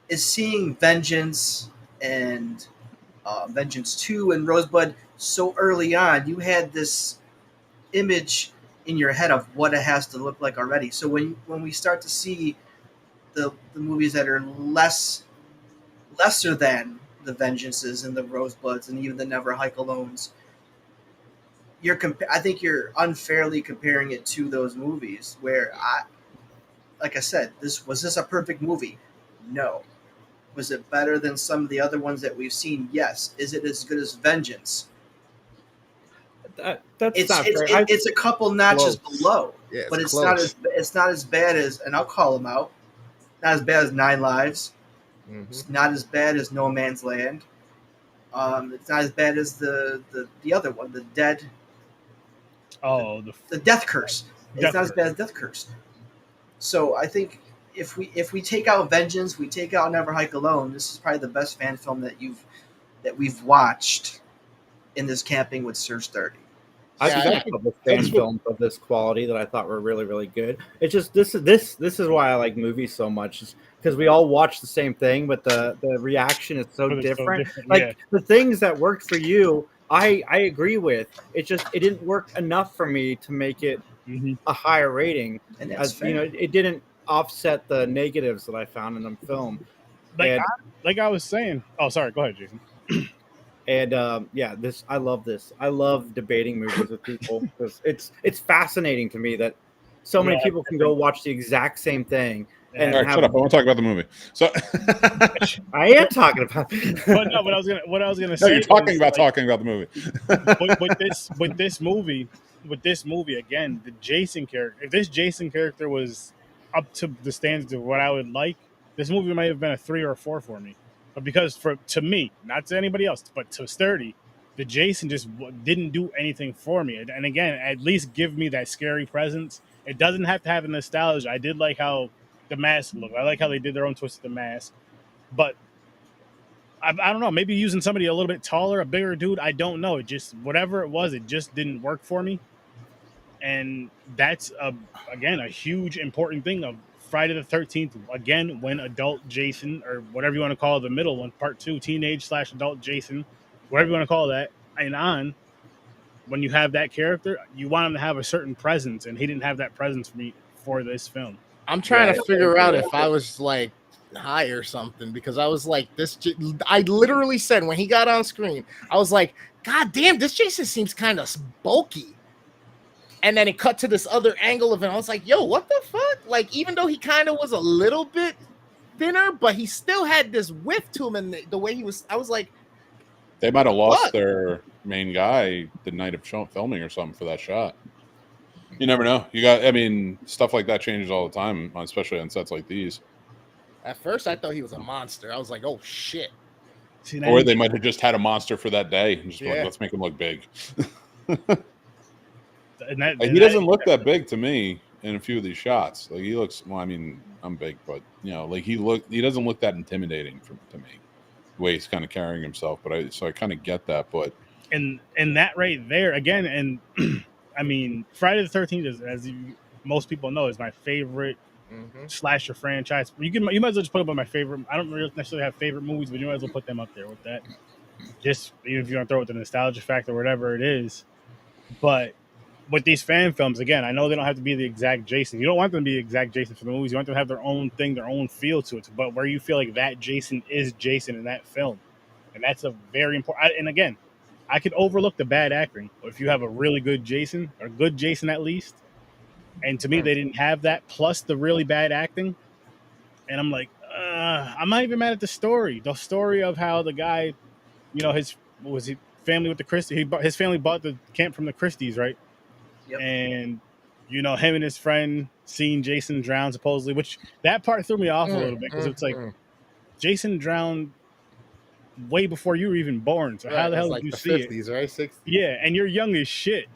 is seeing Vengeance and Vengeance 2 and Rosebud so early on. You had this image in your head of what it has to look like already. So when we start to see the movies that are lesser than the Vengeances and the Rosebuds and even the Never Hike Alones, I think you're unfairly comparing it to those movies where like I said, was this a perfect movie? No. Was it better than some of the other ones that we've seen? Yes. Is it as good as Vengeance? That's It's not fair. it's a couple notches Close. below, Yeah, but it's not as bad as, and I'll call them out. Not as bad as 9 Lives. It's not as bad as No Man's Land. It's not as bad as the other one, the Death Curse. It's not as bad as Death Curse. So I think if we take out Vengeance, we take out Never Hike Alone, this is probably the best fan film that we've watched in this Camping with Sir Sturdy. I've Yeah, seen a couple of fan films of this quality that I thought were really, really good. It's just this is why I like movies so much, because we all watch the same thing, but the reaction is so different. Like the things that worked for you, I agree with. It didn't work enough for me to make it a higher rating. And that's fair. It didn't offset the negatives that I found in the film. Like I was saying. Oh, sorry. Go ahead, Jason. And I love this. I love debating movies with people because it's fascinating to me that so many people can go watch the exact same thing. And All right, shut up! I want to talk about the movie. So I am talking about. But no, what I was gonna say. No, you're talking about the movie. with this movie again, the Jason character. If this Jason character was up to the standards of what I would like, this movie might have been a 3 or a 4 for me. But because to me, not to anybody else, but to Sturdy, the Jason just didn't do anything for me. And again, at least give me that scary presence. It doesn't have to have a nostalgia. I did like how the mask looked. I like how they did their own twist of the mask. But I don't know, maybe using somebody a little bit taller, a bigger dude. I don't know. It just, whatever it was, it just didn't work for me. And that's again a huge important thing of Friday the 13th. Again, when adult Jason, or whatever you want to call the middle one, part 2, teenage / adult Jason, whatever you want to call that, and on, when you have that character, you want him to have a certain presence, and he didn't have that presence for me for this film. I'm trying to figure out if I was like high or something, because I was like, I literally said when he got on screen, I was like, God damn, this Jason seems kind of bulky. And then it cut to this other angle of it. I was like, yo, what the fuck? Like, even though he kind of was a little bit thinner, but he still had this width to him, and the way he was, I was like, they might have lost their main guy the night of filming or something for that shot. You never know. I mean, stuff like that changes all the time, especially on sets like these. At first, I thought he was a monster. I was like, oh, shit. Or they might have just had a monster for that day and just like, let's make him look big. He doesn't look that big to me in a few of these shots. Like, he looks, well, I mean, I'm big, but, you know, like he doesn't look that intimidating to me, the way he's kind of carrying himself. But so I kind of get that. But and that right there, again, and I mean, Friday the 13th is, as most people know, is my favorite slasher franchise. You might as well just put up on my favorite. I don't really necessarily have favorite movies, but you might as well put them up there with that. Just even if you want to throw it the nostalgia factor, whatever it is. But with these fan films, again, I know they don't have to be the exact Jason. You don't want them to be the exact Jason for the movies. You want them to have their own thing, their own feel to it. But where you feel like that Jason is Jason in that film, and that's a very important. And again, I could overlook the bad acting, but if you have a really good Jason, or good Jason at least, and to me they didn't have that, plus the really bad acting, and I'm like, I'm not even mad at the story. The story of how the guy, you know, his family with the Christie, his family bought the camp from the Christies, right? Yep. And you know, him and his friend seeing Jason drown supposedly, which that part threw me off a little bit, because it's like Jason drowned way before you were even born. So how the hell did you see 50s, it? right? 60s. Yeah, and you're young as shit.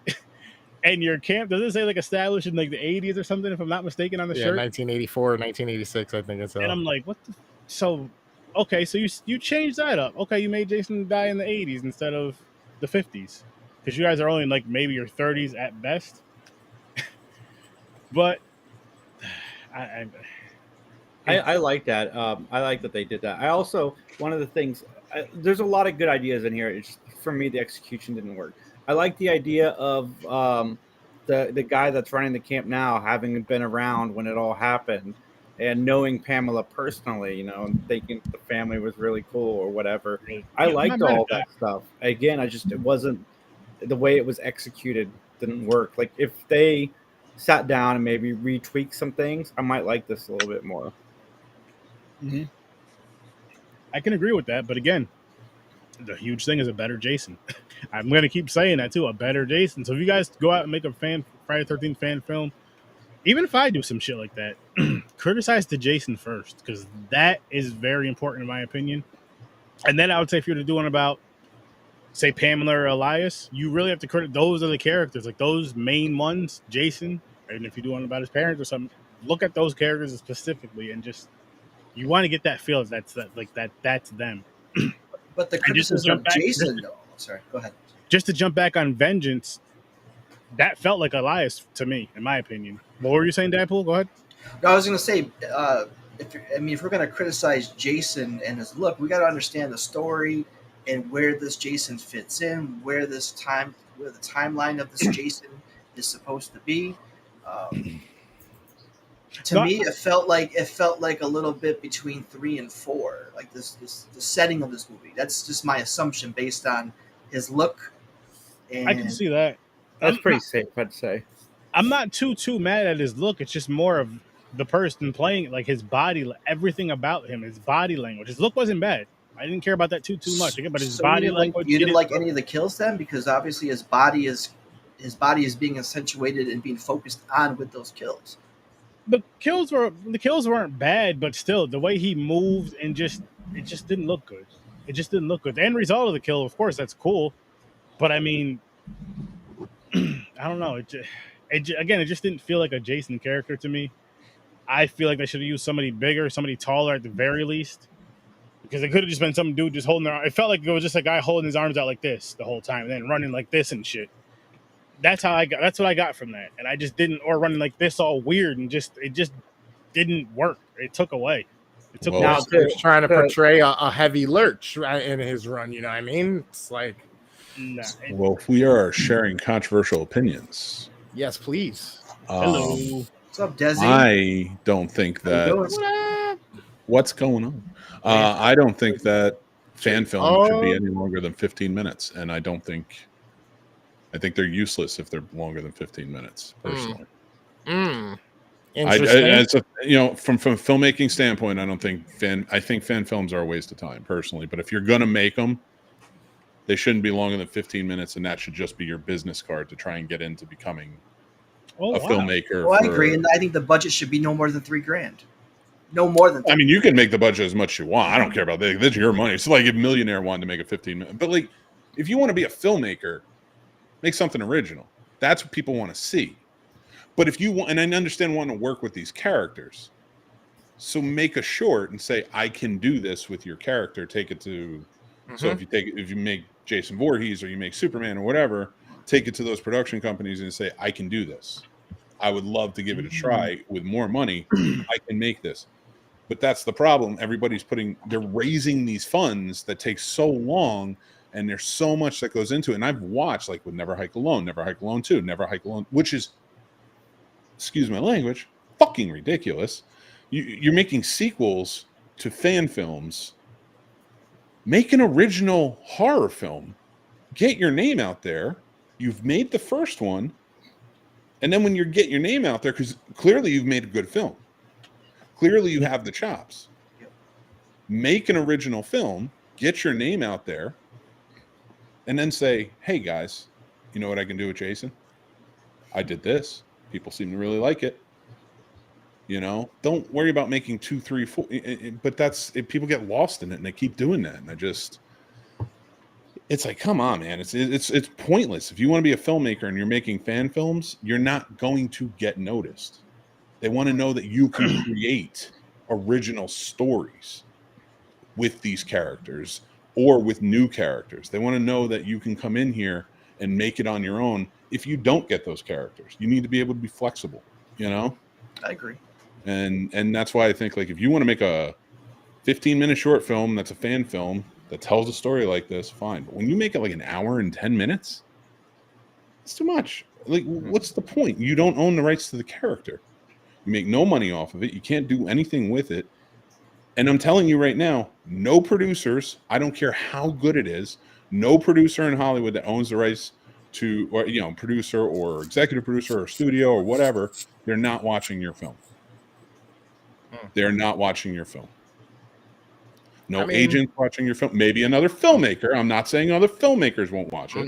And your camp, does it say like established in like the 80s or something, if I'm not mistaken, on the shirt? 1984, 1986, I think it's. And I'm like, what the? So, okay, so you changed that up. Okay, you made Jason die in the 80s instead of the 50s, because you guys are only in like maybe your 30s at best. But I like that. I like that they did that. I also, one of the things, there's a lot of good ideas in here. It's just, for me, the execution didn't work. I like the idea of the guy that's running the camp now having been around when it all happened, and knowing Pamela personally, you know, and thinking the family was really cool or whatever. I liked all that stuff. Again, it wasn't the way it was executed didn't work. Like, if they sat down and maybe retweak some things, I might like this a little bit more. Mm-hmm. I can agree with that, but again, the huge thing is a better Jason. I'm going to keep saying that too, a better Jason. So if you guys go out and make a Friday the 13th fan film, even if I do some shit like that, criticize the Jason first, because that is very important in my opinion. And then I would say if you're to do one about, say, Pamela or Elias, you really have to credit those are the characters, like those main ones, Jason. And if you do one about his parents or something, look at those characters specifically, and just, you want to get that feel that's them. But the criticism of Jason, though. Sorry, go ahead. Just to jump back on Vengeance, that felt like Elias to me, in my opinion. What were you saying, Deadpool? Go ahead. No, I was going to say, if we're going to criticize Jason and his look, we got to understand the story and where this Jason fits in, where the timeline of this Jason is supposed to be. To me, it felt like a little bit between 3 and 4, like the setting of this movie. That's just my assumption based on his look. And I can see that. That's pretty safe, I'd say. I'm not too mad at his look. It's just more of the person playing it, like his body, everything about him, his body language. His look wasn't bad. I didn't care about that too much. But his body language. You didn't like any of the kills then, because obviously his body is being accentuated and being focused on with those kills. The kills weren't bad, but still, the way he moved and it just didn't look good. It just didn't look good. The end result of the kill, of course, that's cool, but I mean, I don't know. It just didn't feel like a Jason character to me. I feel like they should have used somebody bigger, somebody taller at the very least. because it could have just been some dude just holding their. It felt like it was just a guy holding his arms out like this the whole time, and then running like this and shit. That's how I got. That's what I got from that, and I just didn't, or running like this all weird, and it just didn't work. It took away. It took Well, away. Now he was trying to portray a heavy lurch in his run. You know what I mean? It's like, Nah, Well, if we are sharing controversial opinions, yes, please. hello. What's up, Desi? I don't think How you that. doing? What's going on? I don't think that fan film should be Oh. any longer than 15 minutes, and I think they're useless if they're longer than 15 minutes. Personally, Interesting. from a filmmaking standpoint, I think fan films are a waste of time personally. But if you're gonna make them, they shouldn't be longer than 15 minutes, and that should just be your business card to try and get into becoming a filmmaker. Well, I agree, and I think the budget should be no more than $3,000. No more than. I mean, you can make the budget as much as you want. I don't care about that. That's your money. It's like if Millionaire wanted to make a 15-minute. But like, if you want to be a filmmaker, make something original. That's what people want to see. But if you want, and I understand wanting to work with these characters, so make a short and say, I can do this with your character. Take it to. So if you make Jason Voorhees or you make Superman or whatever, take it to those production companies and say, I can do this. I would love to give it a try with more money. I can make this. But that's the problem. They're raising these funds that take so long, and there's so much that goes into it. And I've watched, like with Never Hike Alone, Never Hike Alone 2, Never Hike Alone, which is, excuse my language, fucking ridiculous. You're making sequels to fan films. Make an original horror film. Get your name out there. You've made the first one. And then when you get your name out there, because clearly you've made a good film. Clearly you have the chops. Make an original film, get your name out there, and then say, hey guys, you know what I can do with Jason? I did this. People seem to really like it. Don't worry about making 2, 3, 4. But people get lost in it and they keep doing that. And it's like, come on, man. It's pointless. If you want to be a filmmaker and you're making fan films, you're not going to get noticed. They want to know that you can create original stories with these characters or with new characters. They want to know that you can come in here and make it on your own. If you don't get those characters, you need to be able to be flexible, I agree. And that's why I think, like, if you want to make a 15-minute short film that's a fan film that tells a story like this, fine. But when you make it like an hour and 10 minutes, it's too much. Like, what's the point? You don't own the rights to the character. You make no money off of it. You can't do anything with it. And I'm telling you right now, no producers, I don't care how good it is, no producer in Hollywood that owns the rights to, or producer or executive producer or studio or whatever, they're not watching your film. They're not watching your film. No agent watching your film. Maybe another filmmaker. I'm not saying other filmmakers won't watch it.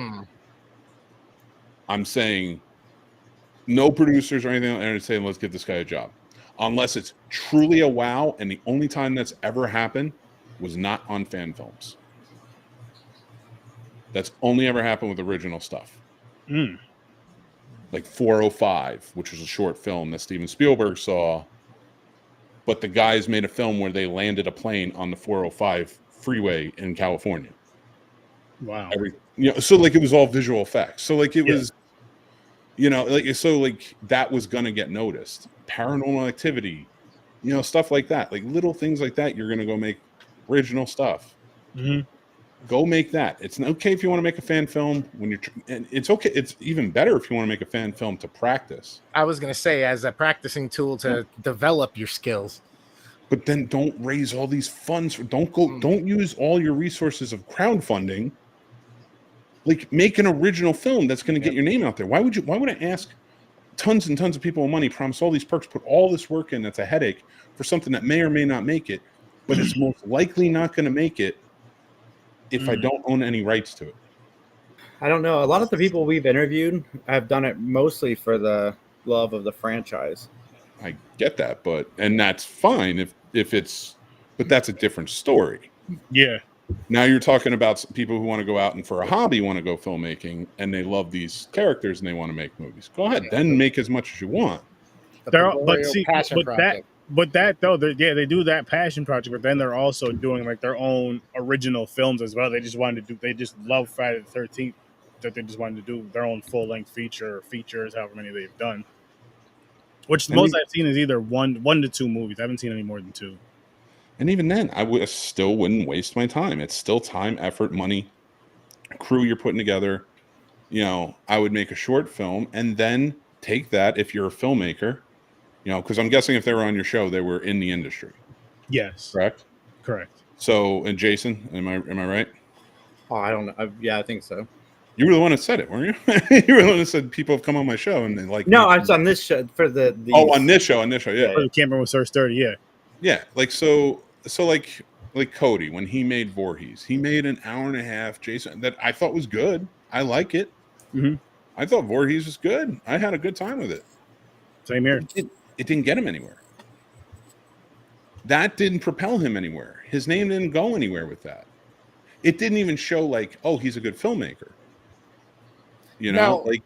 I'm saying no producers or anything like that saying, let's give this guy a job. Unless it's truly a wow, and the only time that's ever happened was not on fan films. That's only ever happened with original stuff. Like 405, which was a short film that Steven Spielberg saw. But the guys made a film where they landed a plane on the 405 freeway in California. Wow. So like it was all visual effects. So like it was, that was going to get noticed. Paranormal Activity, stuff like that. Like little things like that, you're going to go make original stuff. Go make that. It's okay if you want to make a fan film and it's okay. It's even better if you want to make a fan film to practice. I was going to say, as a practicing tool to develop your skills. But then don't raise all these funds. Don't use all your resources of crowdfunding. Like, make an original film that's going to get your name out there. Why would I ask tons and tons of people money, promise all these perks, put all this work in that's a headache for something that may or may not make it, but it's most likely not going to make it if I don't own any rights to it? I don't know. A lot of the people we've interviewed have done it mostly for the love of the franchise. I get that, and that's fine but that's a different story. Yeah. Now you're talking about people who want to go out and for a hobby want to go filmmaking and they love these characters and they want to make movies. Go ahead, then make as much as you want. But But that though, they do that passion project, but then they're also doing like their own original films as well. They just love Friday the 13th, that they just wanted to do their own full length features, however many they've done. Which the most I've seen is either one to two movies. I haven't seen any more than two. And even then, still wouldn't waste my time. It's still time, effort, money, crew you're putting together. You know, I would make a short film and then take that if you're a filmmaker. You know, because I'm guessing if they were on your show, they were in the industry. Yes. Correct. So, and Jason, am I right? Oh, I don't know. Yeah, I think so. You were the one that said it, weren't you? You were the one that said people have come on my show and they like. No, I was on this show for the. On this show, yeah. The camera was Search 30, yeah. Yeah, like so like Cody when he made Voorhees, he made an hour and a half. Jason, that I thought was good. I like it. Mm-hmm. I thought Voorhees was good. I had a good time with it. Same here. It didn't get him anywhere. That didn't propel him anywhere. His name didn't go anywhere with that. It didn't even show like, oh, he's a good filmmaker. You know, Now, like,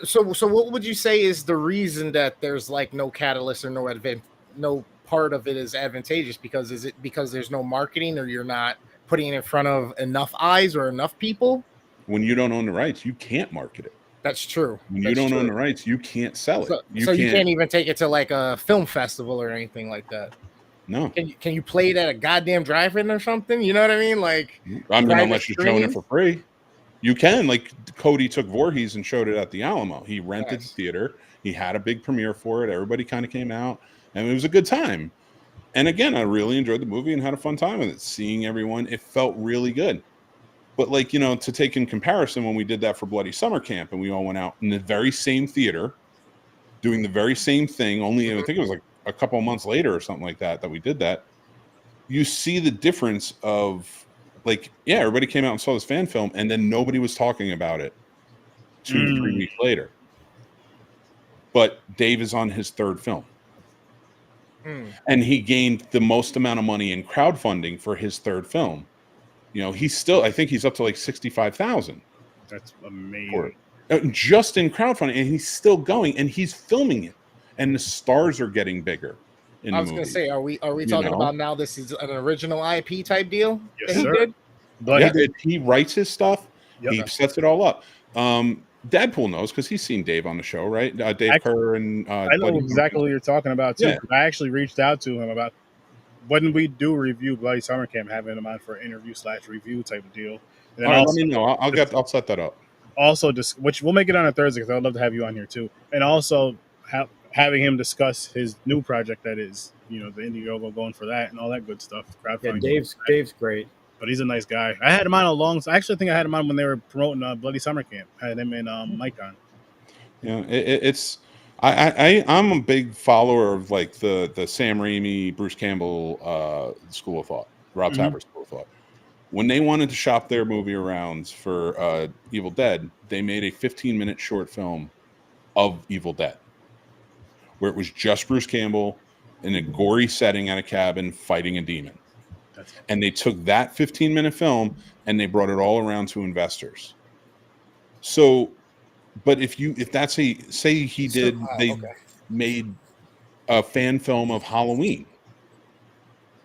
so what would you say is the reason that there's like no catalyst or no part of it is advantageous? Because is it because there's no marketing, or you're not putting it in front of enough eyes or enough people? When you don't own the rights, you can't market it. That's true. When you don't own the rights, you can't sell it. You can't even take it to like a film festival or anything like that. No. Can you play it at a goddamn drive-in or something? You know what I mean? Like, I mean, unless you're showing it for free. You can, like Cody took Voorhees and showed it at the Alamo. He rented the theater. He had a big premiere for it. Everybody kind of came out, and it was a good time. And again, I really enjoyed the movie and had a fun time with it. Seeing everyone, it felt really good. But like, you know, to take in comparison, when we did that for Bloody Summer Camp and we all went out in the very same theater, doing the very same thing, only I think it was like a couple of months later or something like that we did that, you see the difference of, like, yeah, everybody came out and saw this fan film, and then nobody was talking about it 2-3 weeks later. But Dave is on his third film. And he gained the most amount of money in crowdfunding for his third film. You know, he's still, I think he's up to like 65,000. That's amazing. Just in crowdfunding, and he's still going, and he's filming it. And the stars are getting bigger. I was going to say, are we talking about now this is an original IP type deal? Yes, sir. But he writes his stuff. Yep. He sets it all up. Deadpool knows because he's seen Dave on the show, right? Dave Kerr and I know exactly what you're talking about too. Yeah. I actually reached out to him about when we do review Bloody Summer Camp, having him on for an interview/review type of deal. And all right, let me know. I'll set that up. Also, which we'll make it on a Thursday because I'd love to have you on here too, and also having him discuss his new project that is, you know, the Indiegogo, going for that and all that good stuff. Yeah, Dave's great. But he's a nice guy. I had him on I actually think I had him on when they were promoting Bloody Summer Camp. I had him and Mike on. Yeah, I'm a big follower of like the Sam Raimi, Bruce Campbell school of thought, Rob Tapper school of thought. When they wanted to shop their movie around for Evil Dead, they made a 15-minute short film of Evil Dead, where it was just Bruce Campbell in a gory setting at a cabin fighting a demon. And they took that 15-minute film and they brought it all around to investors. So, but if that's they made a fan film of Halloween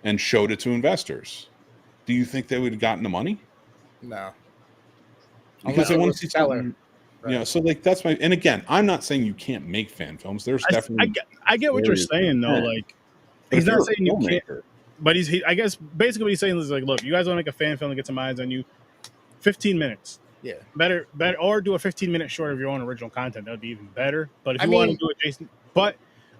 and showed it to investors, do you think they would have gotten the money? No. Because they want to see something. Right. You know, so like that's and again, I'm not saying you can't make fan films. There's definitely I get what you're saying though. Like, he's not saying you can't. But I guess basically what he's saying is like, look, you guys want to make a fan film to get some eyes on you, 15 minutes. Yeah. Better, or do a 15-minute short of your own original content. That would be even better. But if you want to do it, Jason, but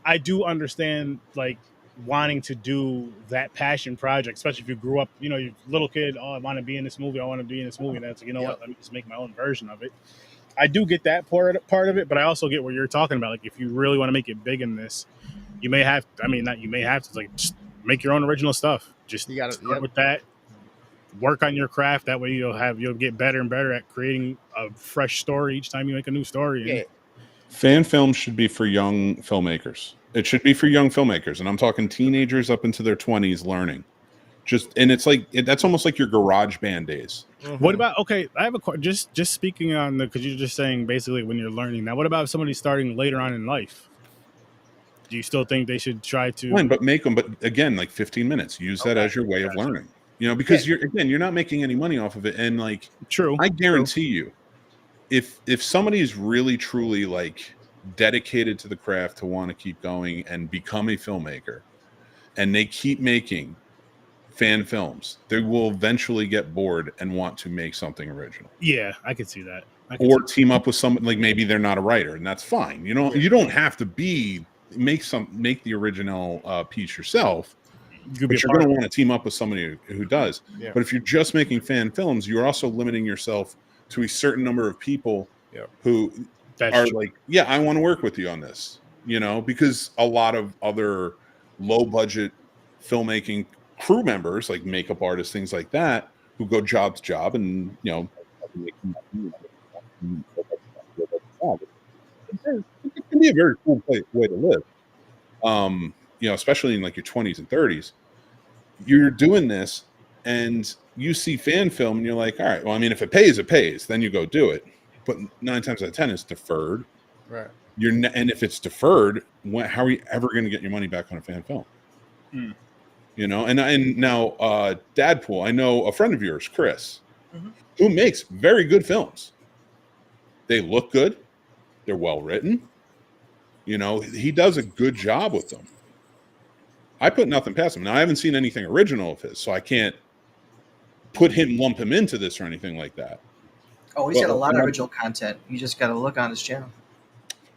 I do understand like wanting to do that passion project, especially if you grew up, you know, you're a little kid, I want to be in this movie. I want to be in this movie. And that's like, you know what, let me just make my own version of it. I do get that part of it, but I also get what you're talking about. Like, if you really want to make it big in this, you may have, it's like, just make your own original stuff. Just you gotta start with that. Work on your craft. That way you'll get better and better at creating a fresh story each time you make a new story. Yeah. Fan films should be for young filmmakers. It should be for young filmmakers, and I'm talking teenagers up into their 20s learning. And it's like that's almost like your garage band days. Mm-hmm. What about I have a just speaking on because you're just saying basically when you're learning. Now, what about if somebody's starting later on in life? Do you still think they should try to? Fine, but make them. But again, like 15 minutes. Use that as your way of learning. You know, because you're not making any money off of it. And like, True. I guarantee you, if somebody is really truly like dedicated to the craft to want to keep going and become a filmmaker, and they keep making fan films, they will eventually get bored and want to make something original. Yeah, I could see that. Or team up with someone, like maybe they're not a writer, and that's fine. You know, you don't have to make the original piece yourself, but you're going to want to team up with somebody who does. Yeah. But if you're just making fan films, you're also limiting yourself to a certain number of people who are like, yeah, I want to work with you on this, you know, because a lot of other low budget filmmaking crew members, like makeup artists, things like that, who go job to job and, you know, it can be a very cool way to live. You know, especially in like your 20s and 30s, you're doing this and you see fan film and you're like, all right, well, I mean, if it pays, it pays. Then you go do it. But 9 times out of 10, it's deferred. Right. And if it's deferred, how are you ever going to get your money back on a fan film? You know, and now Dadpool, I know a friend of yours, Chris, who makes very good films. They look good. They're well written. You know, he does a good job with them. I put nothing past him. Now, I haven't seen anything original of his, so I can't lump him into this or anything like that. Oh, he's got a lot of original content. You just got to look on his channel.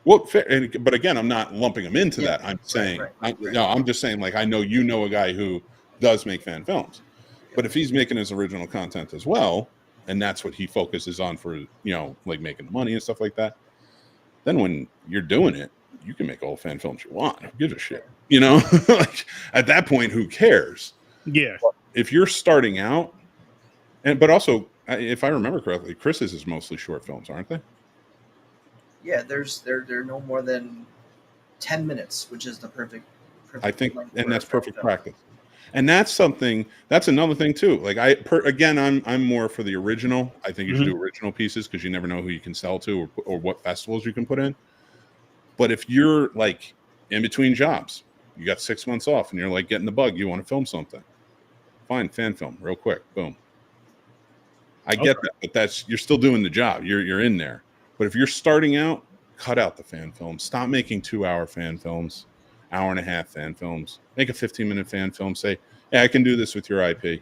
Well, fair, but again, I'm not lumping him into that. I'm saying, I'm just saying, like, I know you know a guy who does make fan films, but if he's making his original content as well, and that's what he focuses on for, you know, like making the money and stuff like that, then when you're doing it, you can make all fan films you want. Who gives a shit? You know, like at that point, who cares? Yeah. But if you're starting out, but also, if I remember correctly, Chris's is mostly short films, aren't they? Yeah, they're no more than 10 minutes, which is the perfect I think, and that's perfect practice. And that's another thing too. Like I'm more for the original. I think you should do original pieces because you never know who you can sell to or what festivals you can put in. But if you're like in between jobs, you got 6 months off and you're like getting the bug, you want to film something, fine, fan film real quick, boom. I get that, but you're still doing the job. You're in there. But if you're starting out, cut out the fan film. Stop making 2-hour fan films, hour-and-a-half fan films. Make a 15-minute fan film. Say, hey, I can do this with your IP.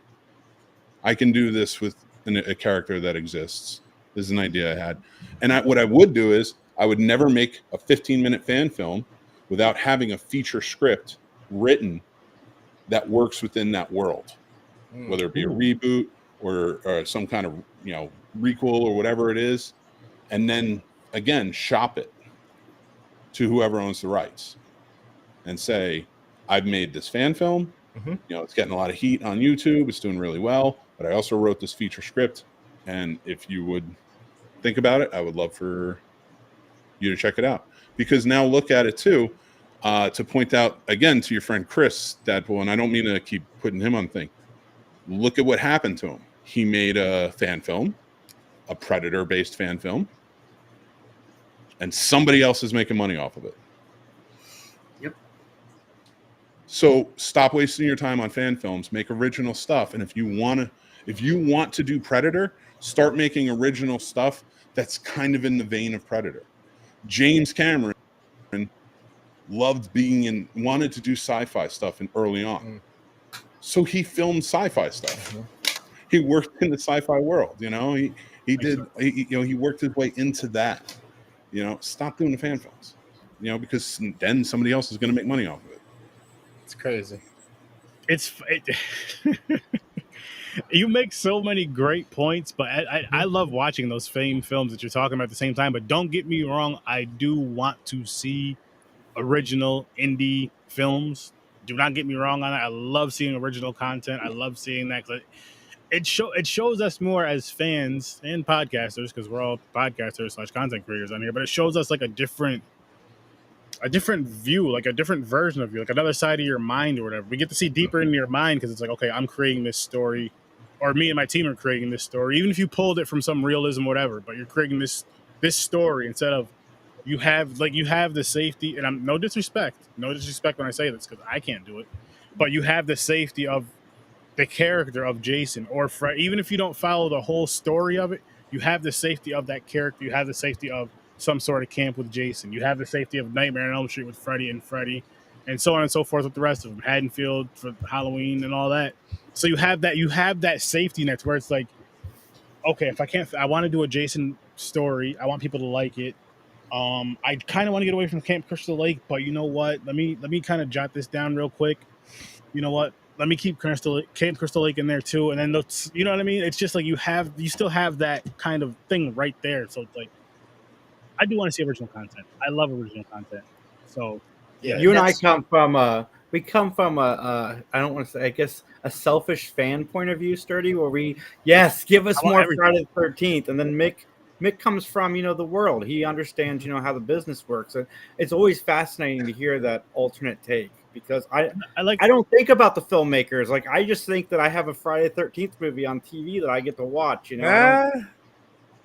I can do this with a character that exists. This is an idea I had. And what I would do is I would never make a 15-minute fan film without having a feature script written that works within that world, whether it be a reboot or some kind of, you know, requel or whatever it is. And then, again, shop it to whoever owns the rights and say, I've made this fan film. You know, it's getting a lot of heat on YouTube. It's doing really well. But I also wrote this feature script. And if you would think about it, I would love for you to check it out. Because now look at it, too, to point out, again, to your friend Chris Dadpool, and I don't mean to keep putting him on thing. Look at what happened to him. He made a fan film, a Predator-based fan film, and somebody else is making money off of it. Yep. So stop wasting your time on fan films. Make original stuff. And if you want to do Predator, start making original stuff that's kind of in the vein of Predator. James Cameron wanted to do sci-fi stuff early on. So he filmed sci-fi stuff. He worked in the sci-fi world, you know. He worked his way into that. You know, stop doing the fan films, you know, because then somebody else is going to make money off of it. It's crazy. You make so many great points, but I love watching those fan films that you're talking about at the same time. But don't get me wrong, I do want to see original indie films. Do not get me wrong on that. I love seeing original content. I love seeing that. It shows us more as fans and podcasters, because we're all podcasters / content creators on here, but it shows us like a different view, like a different version of you, like another side of your mind or whatever. We get to see deeper into your mind because it's like, okay, I'm creating this story, or me and my team are creating this story. Even if you pulled it from some realism, whatever, but you're creating this story instead of you have the safety, and I'm no disrespect when I say this because I can't do it, but you have the safety of the character of Jason or Fred. Even if you don't follow the whole story of it, you have the safety of that character. You have the safety of some sort of camp with Jason. You have the safety of Nightmare on Elm Street with Freddy, and so on and so forth with the rest of them. Haddonfield for Halloween and all that. So you have that safety net where it's like, okay, if I want to do a Jason story, I want people to like it. I kind of want to get away from Camp Crystal Lake, but you know what? Let me kind of jot this down real quick. You know what? Let me keep Camp Crystal Lake in there too, and then those, you know what I mean? It's just like you still have that kind of thing right there. So it's like, I do want to see original content. I love original content. So Yeah, you and I that's- come from a I don't want to say, I guess, a selfish fan point of view, Sturdy, where give us I want more everything. Friday the 13th, and then Mick comes from the world. He understands how the business works. And it's always fascinating to hear that alternate take, because I don't think about the filmmakers. Like, I just think that I have a Friday the 13th movie on TV that I get to watch.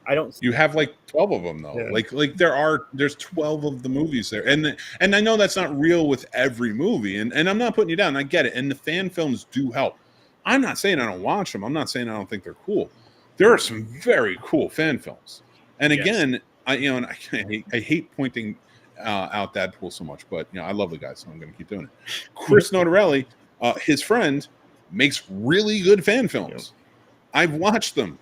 I don't. You have like 12 of them though. Yeah. Like there's 12 of the movies there, and I know that's not real with every movie, and I'm not putting you down. I get it, and the fan films do help. I'm not saying I don't watch them. I'm not saying I don't think they're cool. There are some very cool fan films, and again, I hate pointing out Deadpool so much, but I love the guy, so I'm going to keep doing it. Chris Notarelli, his friend, makes really good fan films. I've watched them.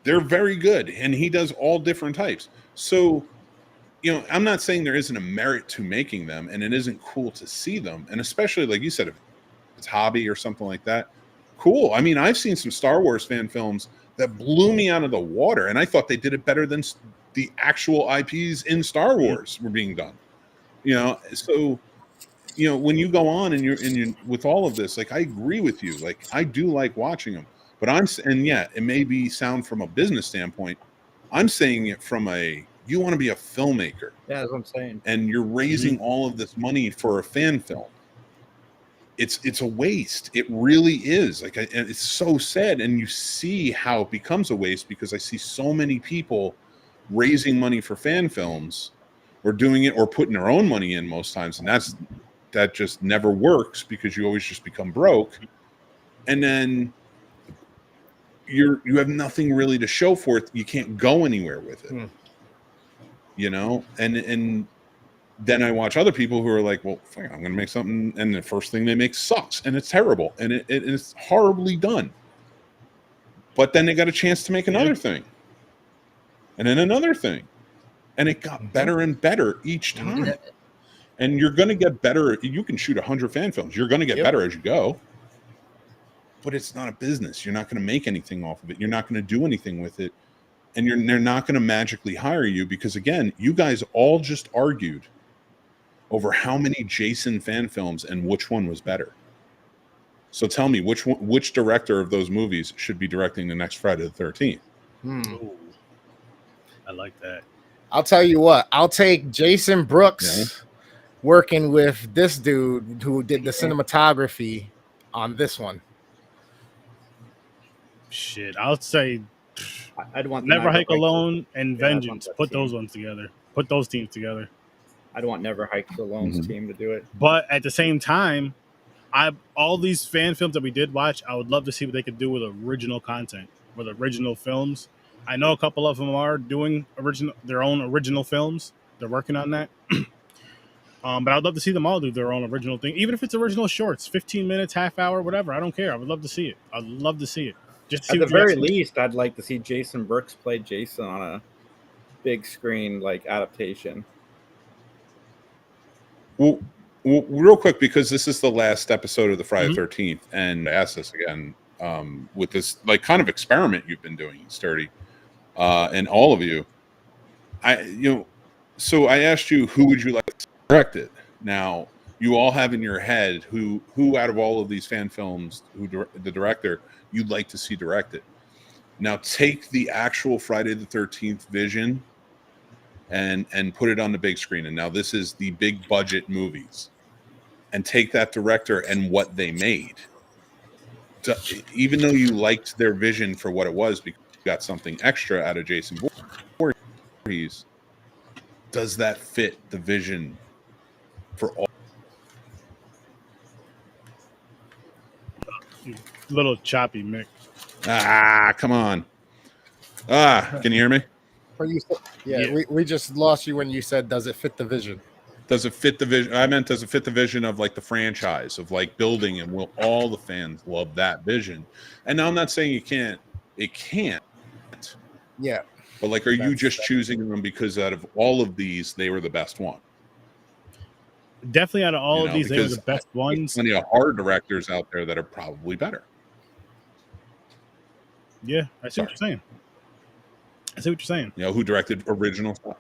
They're very good, and he does all different types. So, I'm not saying there isn't a merit to making them, and it isn't cool to see them, and especially, like you said, if it's hobby or something like that, cool. I mean, I've seen some Star Wars fan films that blew me out of the water, and I thought they did it better than the actual IPs in Star Wars were being done. So, when you go on and you're with all of this, like, I agree with you. Like, I do like watching them. But it may sound from a business standpoint. I'm saying it from you want to be a filmmaker. Yeah, that's what I'm saying. And you're raising all of this money for a fan film. It's a waste. It really is. And it's so sad. And you see how it becomes a waste, because I see so many people raising money for fan films, or doing it, or putting their own money in most times. And that just never works, because you always just become broke. And then you have nothing really to show for it. You can't go anywhere with it, and then I watch other people who are like, well, I'm going to make something, and the first thing they make sucks, and it's terrible, and it's horribly done. But then they got a chance to make another thing, and then another thing, and it got better and better each time. And you're going to get better. You can shoot 100 fan films. You're going to get better as you go. But it's not a business. You're not going to make anything off of it. You're not going to do anything with it. And they're not going to magically hire you, because, again, you guys all just argued over how many Jason fan films and which one was better. So tell me, which director of those movies should be directing the next Friday the 13th? Ooh, I like that. I'll tell you what. I'll take Jason Brooks working with this dude who did the cinematography on this one. Shit, I'll say I'd want Never Hike Alone and Yeah, I'd Vengeance. want that Put team. those ones together. Put those teams together. I'd want Never Hike Alone's team to do it. But at the same time, all these fan films that we did watch, I would love to see what they could do with original content, with original films. I know a couple of them are doing their own original films. They're working on that. But I'd love to see them all do their own original thing, even if it's original shorts, 15 minutes, half hour, whatever. I don't care. I would love to see it. I'd love to see it. Just to see At the what you very guys think. least, I'd like to see Jason Brooks play Jason on a big screen adaptation. Well, real quick, because this is the last episode of the Friday 13th, and I ask this again with this kind of experiment you've been doing, Sturdy, and all of you. So I asked you, who would you like to direct it? Now, you all have in your head who out of all of these fan films, the director you'd like to see directed. Now, take the actual Friday the 13th vision and put it on the big screen. And now this is the big budget movies. And take that director and what they made. So, even though you liked their vision for what it was, because you got something extra out of Jason Voorhees, does that fit the vision for all? Little choppy, Mick. Come on. Can you hear me? When you said, Yeah. we just lost you when you said, "Does it fit the vision?" Does it fit the vision? I meant, does it fit the vision of like the franchise of like building, and will all the fans love that vision? And now I'm not saying it can't. Yeah. But like, are you That's- just choosing them because out of all of these, they were the best one? Definitely out of all You of know, these, they were because the best there's ones. plenty of horror directors out there that are probably better. Yeah, I see what you're saying. You know, who directed original stuff.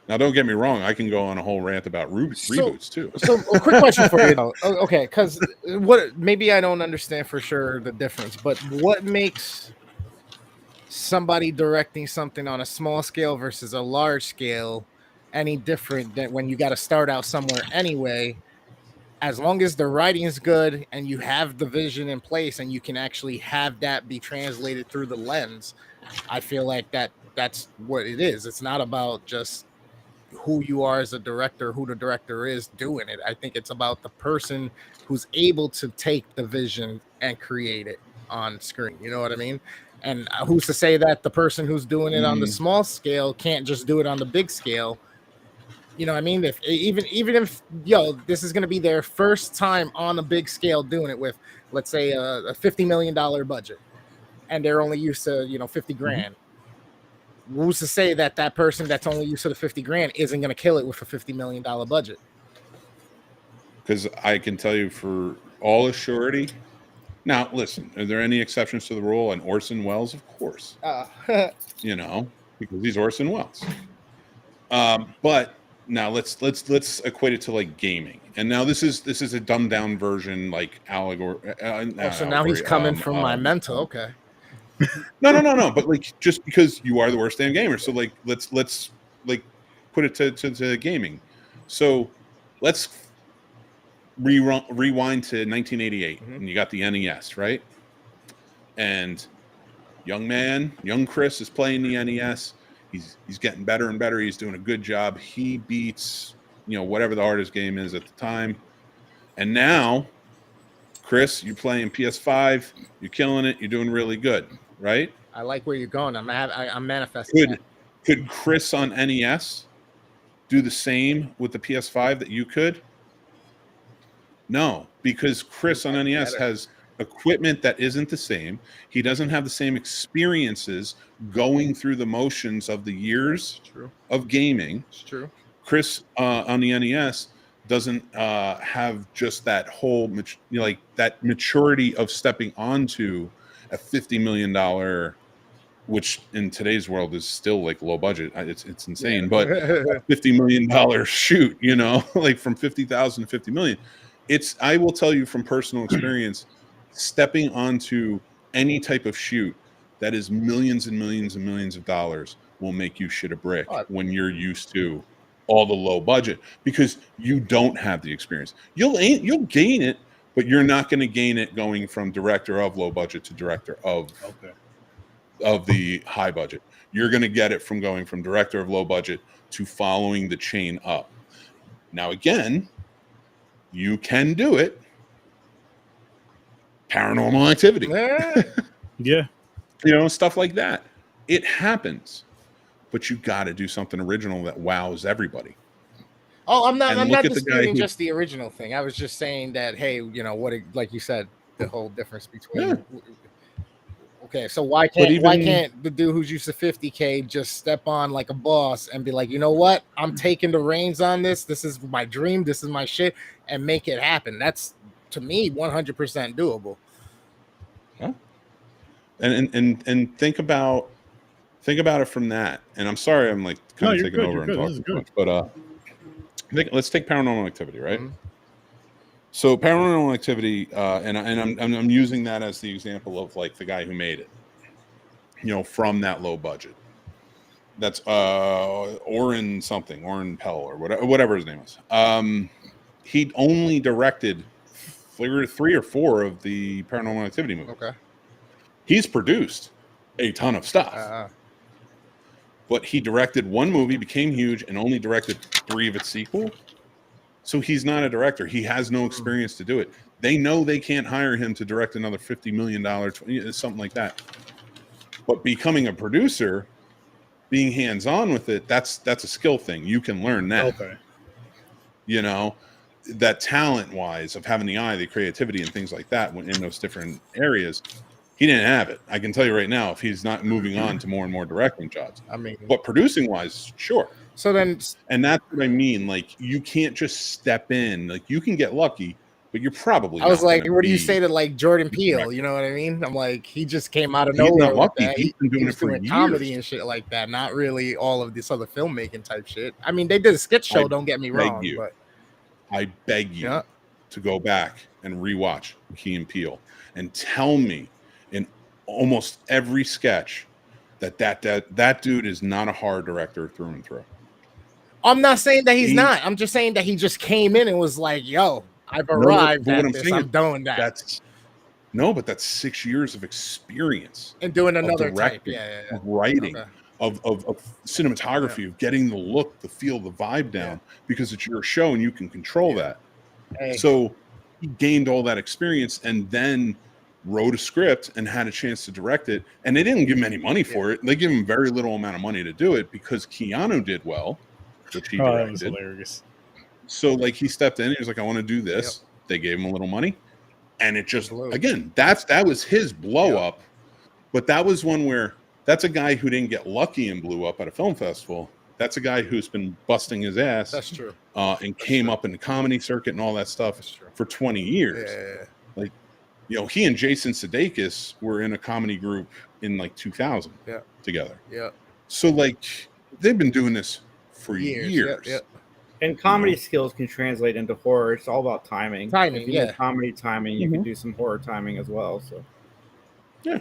Now, don't get me wrong. I can go on a whole rant about reboots too. So, a quick question for you, though. Okay, because what maybe I don't understand for sure the difference, but what makes somebody directing something on a small scale versus a large scale any different than when you got to start out somewhere anyway? As long as the writing is good and you have the vision in place and you can actually have that be translated through the lens, I feel like that's what it is. It's not about just who you are as a director, who the director is doing it. I think it's about the person who's able to take the vision and create it on screen. You know what I mean? And who's to say that the person who's doing it on the small scale can't just do it on the big scale? You know what I mean? If even if this is going to be their first time on a big scale doing it with, let's say, a $50 million budget, and they're only used to 50 grand. Who's to say that that person that's only used to the 50 grand isn't going to kill it with a $50 million budget? Because I can tell you for all assurity. Now, listen, are there any exceptions to the rule? And Orson Welles, of course. You know, because he's Orson Welles. But now let's equate it to like gaming. And now this is a dumbed down version, like allegory. So now he's coming from my mental. Okay. No. But like, just because you are the worst damn gamer, so like, let's like put it to gaming. So let's rewind to 1988, and you got the NES, right? And young Chris is playing the NES. He's getting better and better. He's doing a good job. He beats whatever the hardest game is at the time. And now, Chris, you're playing PS5. You're killing it. You're doing really good, right? I like where you're going. I'm manifesting. Could Chris on NES do the same with the PS5 that you could? No, because Chris on NES has equipment that isn't the same. He doesn't have the same experiences going through the motions of the years of gaming. It's true. Chris on the NES doesn't have just that whole that maturity of stepping onto a $50 million, which in today's world is still like low budget. It's insane, but $50 million shoot, like from 50,000 to 50 million. I will tell you from personal experience, stepping onto any type of shoot that is millions and millions and millions of dollars will make you shit a brick when you're used to all the low budget, because you don't have the experience. You'll gain it, but you're not going to gain it going from director of low budget to director of the high budget. You're going to get it from going from director of low budget to following the chain up. Now, again, you can do it. Paranormal Activity. Yeah. Stuff like that. It happens. But you got to do something original that wows everybody. Oh, I'm not disputing just the original thing. I was just saying that, hey, like you said, the whole difference between okay, so why can't the dude who's used to 50K just step on like a boss and be like, you know what? I'm taking the reins on this. This is my dream. This is my shit, and make it happen. That's, to me, 100% doable. Yeah. And think about it from that. And I'm sorry, I'm like kind of taking over and talking too much, but let's take Paranormal Activity, right? Mm-hmm. So Paranormal Activity, and I'm using that as the example of like the guy who made it, from that low budget. That's Oren Pell or whatever his name is. He only directed 3 or 4 of the Paranormal Activity movies. Okay. He's produced a ton of stuff. but he directed one movie, became huge, and only directed 3 of its sequels. So he's not a director. He has no experience to do it. They know they can't hire him to direct another $50 million, something like that. But becoming a producer, being hands-on with it, that's a skill thing. You can learn that. Okay. You know, that talent-wise of having the eye, the creativity, and things like that in those different areas, he didn't have it. I can tell you right now, if he's not moving on to more and more directing jobs. I mean, but producing-wise, sure. So then, and that's what I mean. Like, you can't just step in. Like, you can get lucky, but you're probably. I was not like, gonna what do you be say to like Jordan Peele? director. You know what I mean? I'm like, he just came out of He's nowhere. not lucky. With that. He's been doing was it for doing years. comedy and shit like that. Not really all of this other filmmaking type shit. I mean, they did a sketch show. Don't get me wrong, but I beg you yeah. to go back and rewatch Key and Peele and tell me in almost every sketch that dude is not a horror director through and through. I'm not saying that he's not. I'm just saying that he just came in and was like, "Yo, I've arrived at this. I'm doing that." But that's 6 years of experience and doing another directing, type, of writing, of cinematography, of getting the look, the feel, the vibe down, because it's your show and you can control that. Hey. So he gained all that experience and then wrote a script and had a chance to direct it. And they didn't give him any money for it. They gave him very little amount of money to do it because Keanu did well, which he directed. That was hilarious. So like he stepped in, he was like, I want to do this. They gave him a little money. And it just, again, that was his blow up. But that was one where that's a guy who didn't get lucky and blew up at a film festival. That's a guy who's been busting his ass. That's true. And came up in the comedy circuit and all that stuff for 20 years. Yeah. Like, you know, he and Jason Sudeikis were in a comedy group in like 2000 together. Yeah. So like they've been doing this for years. Yeah. And comedy skills can translate into horror. It's all about timing. Timing, if you know comedy timing, you can do some horror timing as well. So, yeah,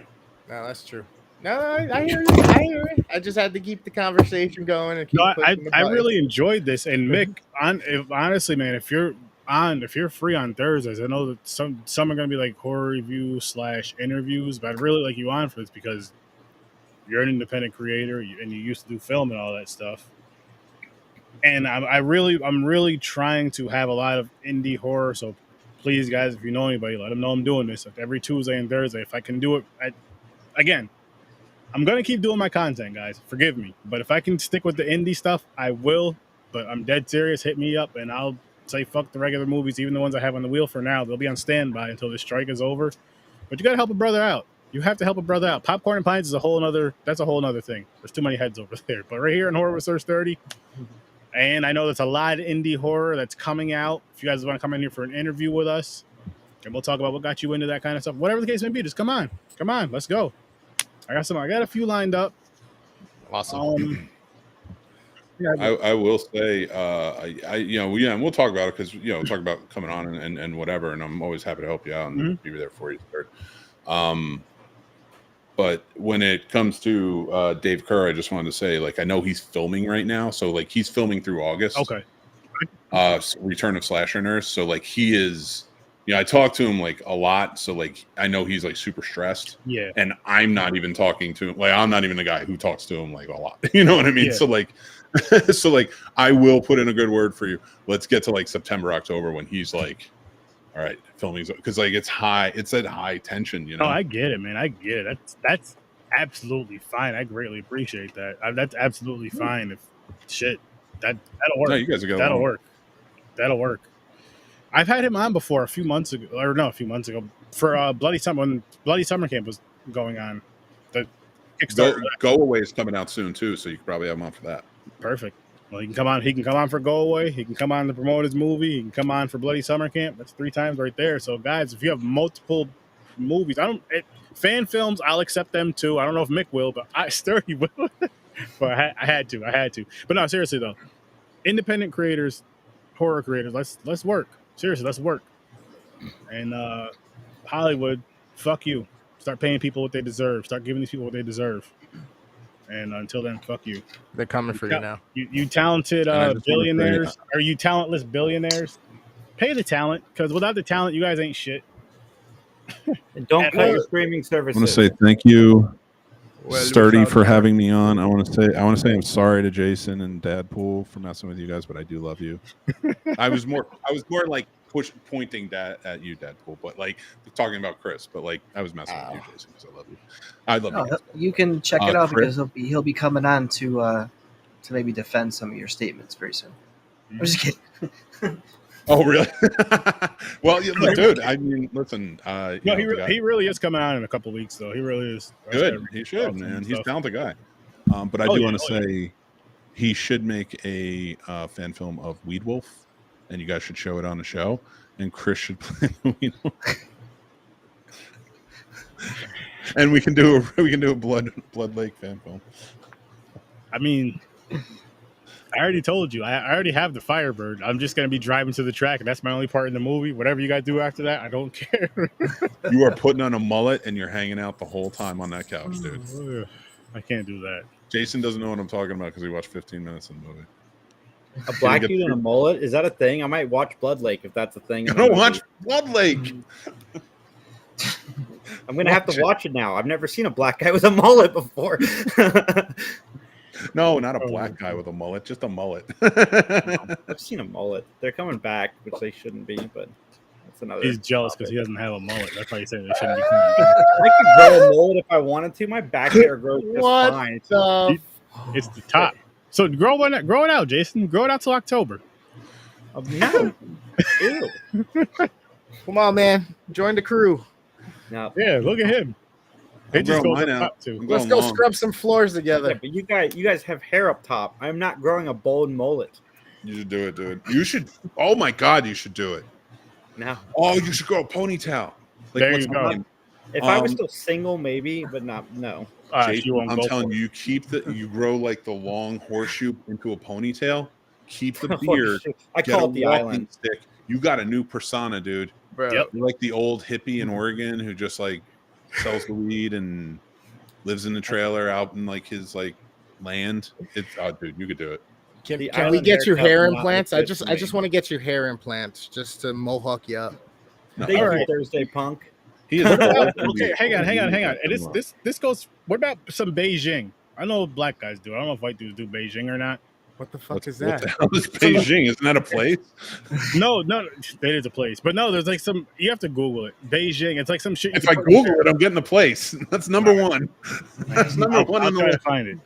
no, that's true. No, I hear you. I hear it. I just had to keep the conversation going. And keep I really enjoyed this. And Mick, honestly, man, if you're free on Thursdays, I know that some are gonna be like horror reviews / interviews, but I'd really like you on for this because you're an independent creator and you used to do film and all that stuff. And I'm really trying to have a lot of indie horror. So please, guys, if you know anybody, let them know I'm doing this every Tuesday and Thursday. If I can do it, again, I'm going to keep doing my content, guys. Forgive me. But if I can stick with the indie stuff, I will. But I'm dead serious. Hit me up and I'll say fuck the regular movies, even the ones I have on the wheel for now. They'll be on standby until this strike is over. But you got to help a brother out. You have to help a brother out. Popcorn and Pints is a whole other thing. There's too many heads over there. But right here in Horror Research 30, and I know there's a lot of indie horror that's coming out. If you guys want to come in here for an interview with us, and we'll talk about what got you into that kind of stuff. Whatever the case may be, just come on. Let's go. I got a few lined up. Awesome. I will say, and we'll talk about it because we'll talk about coming on and whatever. And I'm always happy to help you out and be there for you. But when it comes to Dave Kerr, I just wanted to say, like, I know he's filming right now. So, like, he's filming through August. Okay. Return of Slasher Nurse. So, like, he is, I talk to him, like, a lot. So, like, I know he's, like, super stressed. Yeah. And I'm not even talking to him. Like, I'm not even the guy who talks to him, like, a lot. You know what I mean? Yeah. So, like, I will put in a good word for you. Let's get to, like, September, October when he's, like, all right, filming, because like it's at high tension, Oh, I get it, man. I get it. That's absolutely fine. I greatly appreciate that. That's absolutely fine. That'll work. No, you guys are going. That'll work. I've had him on before a few months ago for Bloody Summer when Bloody Summer Camp was going on. The Kickstarter. Go Away is coming out soon too, so you could probably have him on for that. Perfect. Well, he can come on for Go Away. He can come on to promote his movie. He can come on for Bloody Summer Camp. That's 3 times right there. So, guys, if you have multiple movies, fan films, I'll accept them too. I don't know if Mick will, but Sturdy will. But I had to. But no, seriously though, independent creators, horror creators, let's work. Seriously, let's work. And Hollywood, fuck you. Start paying people what they deserve. Start giving these people what they deserve. And until then, fuck you. They're coming for you now. You talented billionaires, or you talentless billionaires, pay the talent, because without the talent, you guys ain't shit. And don't cut your streaming services. I want to say thank you. Sturdy for having me on. I want to say I'm sorry to Jason and Dadpool for messing with you guys, but I do love you. I was more like pointing at you, Dadpool, but like talking about Chris, but like I was messing with you, Jason, because I love you. I love you. You can check it out Chris? because he'll be coming on to maybe defend some of your statements very soon. I'm just kidding. Oh, really? Well, dude. I mean, listen. No, he really is coming on in a couple weeks, though. He really is. Good. He should, man. He's a talented guy. But I do want to say he should make a fan film of Weed Wolf, and you guys should show it on the show. And Chris should play the Weed Wolf. And we can do a Blood Lake fan film. I mean, I already told you. I already have the Firebird. I'm just gonna be driving to the track, and that's my only part in the movie. Whatever you guys do after that, I don't care. You are putting on a mullet, and you're hanging out the whole time on that couch, dude. I can't do that. Jason doesn't know what I'm talking about because he watched 15 minutes of the movie. A black dude and a mullet? Is that a thing? I might watch Blood Lake if that's a thing. I'm gonna watch Blood Lake. I'm gonna have to watch it now. I've never seen a black guy with a mullet before. No, not a black guy with a mullet, just a mullet. I've seen a mullet. They're coming back, which they shouldn't be, but that's another. He's jealous because he doesn't have a mullet. That's why he's saying they shouldn't be. I could grow a mullet if I wanted to. My back hair grows just fine. It's the top. So grow it out, Jason. Grow it out till October. No. Ew. Come on, man. Join the crew. No. Yeah, look at him. They just go up too. Let's go scrub some floors together. Yeah, but you guys have hair up top. I'm not growing a bold mullet. You should do it, dude. You should. Oh my God, you should do it. No. Oh, you should grow a ponytail. Like, there you go. If I was still single, maybe, but not. No. Jason, I'm telling you, you grow like the long horseshoe into a ponytail. Keep the beard. I call it the island stick. You got a new persona, dude. Bro. Yep. You're like the old hippie in Oregon who just like sells the weed and lives in the trailer out in like his like land. It's dude, you could do it. Can we get you hair implants? I just want to get you hair implants just to mohawk you up. No. Thank you, Thursday Punk. He is okay, hang on. And this goes. What about some Beijing? I know what black guys do. I don't know if white dudes do Beijing or not. What the fuck is that? What the hell is Beijing? Isn't that a place? No, it is a place. But no, there's like some. You have to Google it. Beijing. It's like some shit. If I Google it, I'm getting the place. That's number one. That's number one on the list. Find it.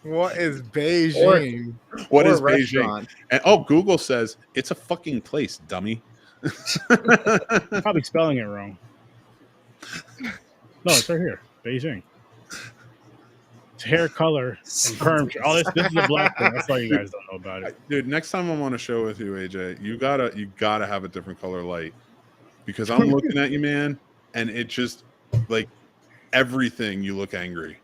What is Beijing? What is Beijing? And Google says it's a fucking place, dummy. Probably spelling it wrong. No, it's right here. Beijing. It's hair color and perm. Oh, this is the black thing. That's why you guys don't know about it. Dude, next time I'm on a show with you, AJ, you gotta have a different color light. Because I'm looking at you, man, and it just like everything you look angry.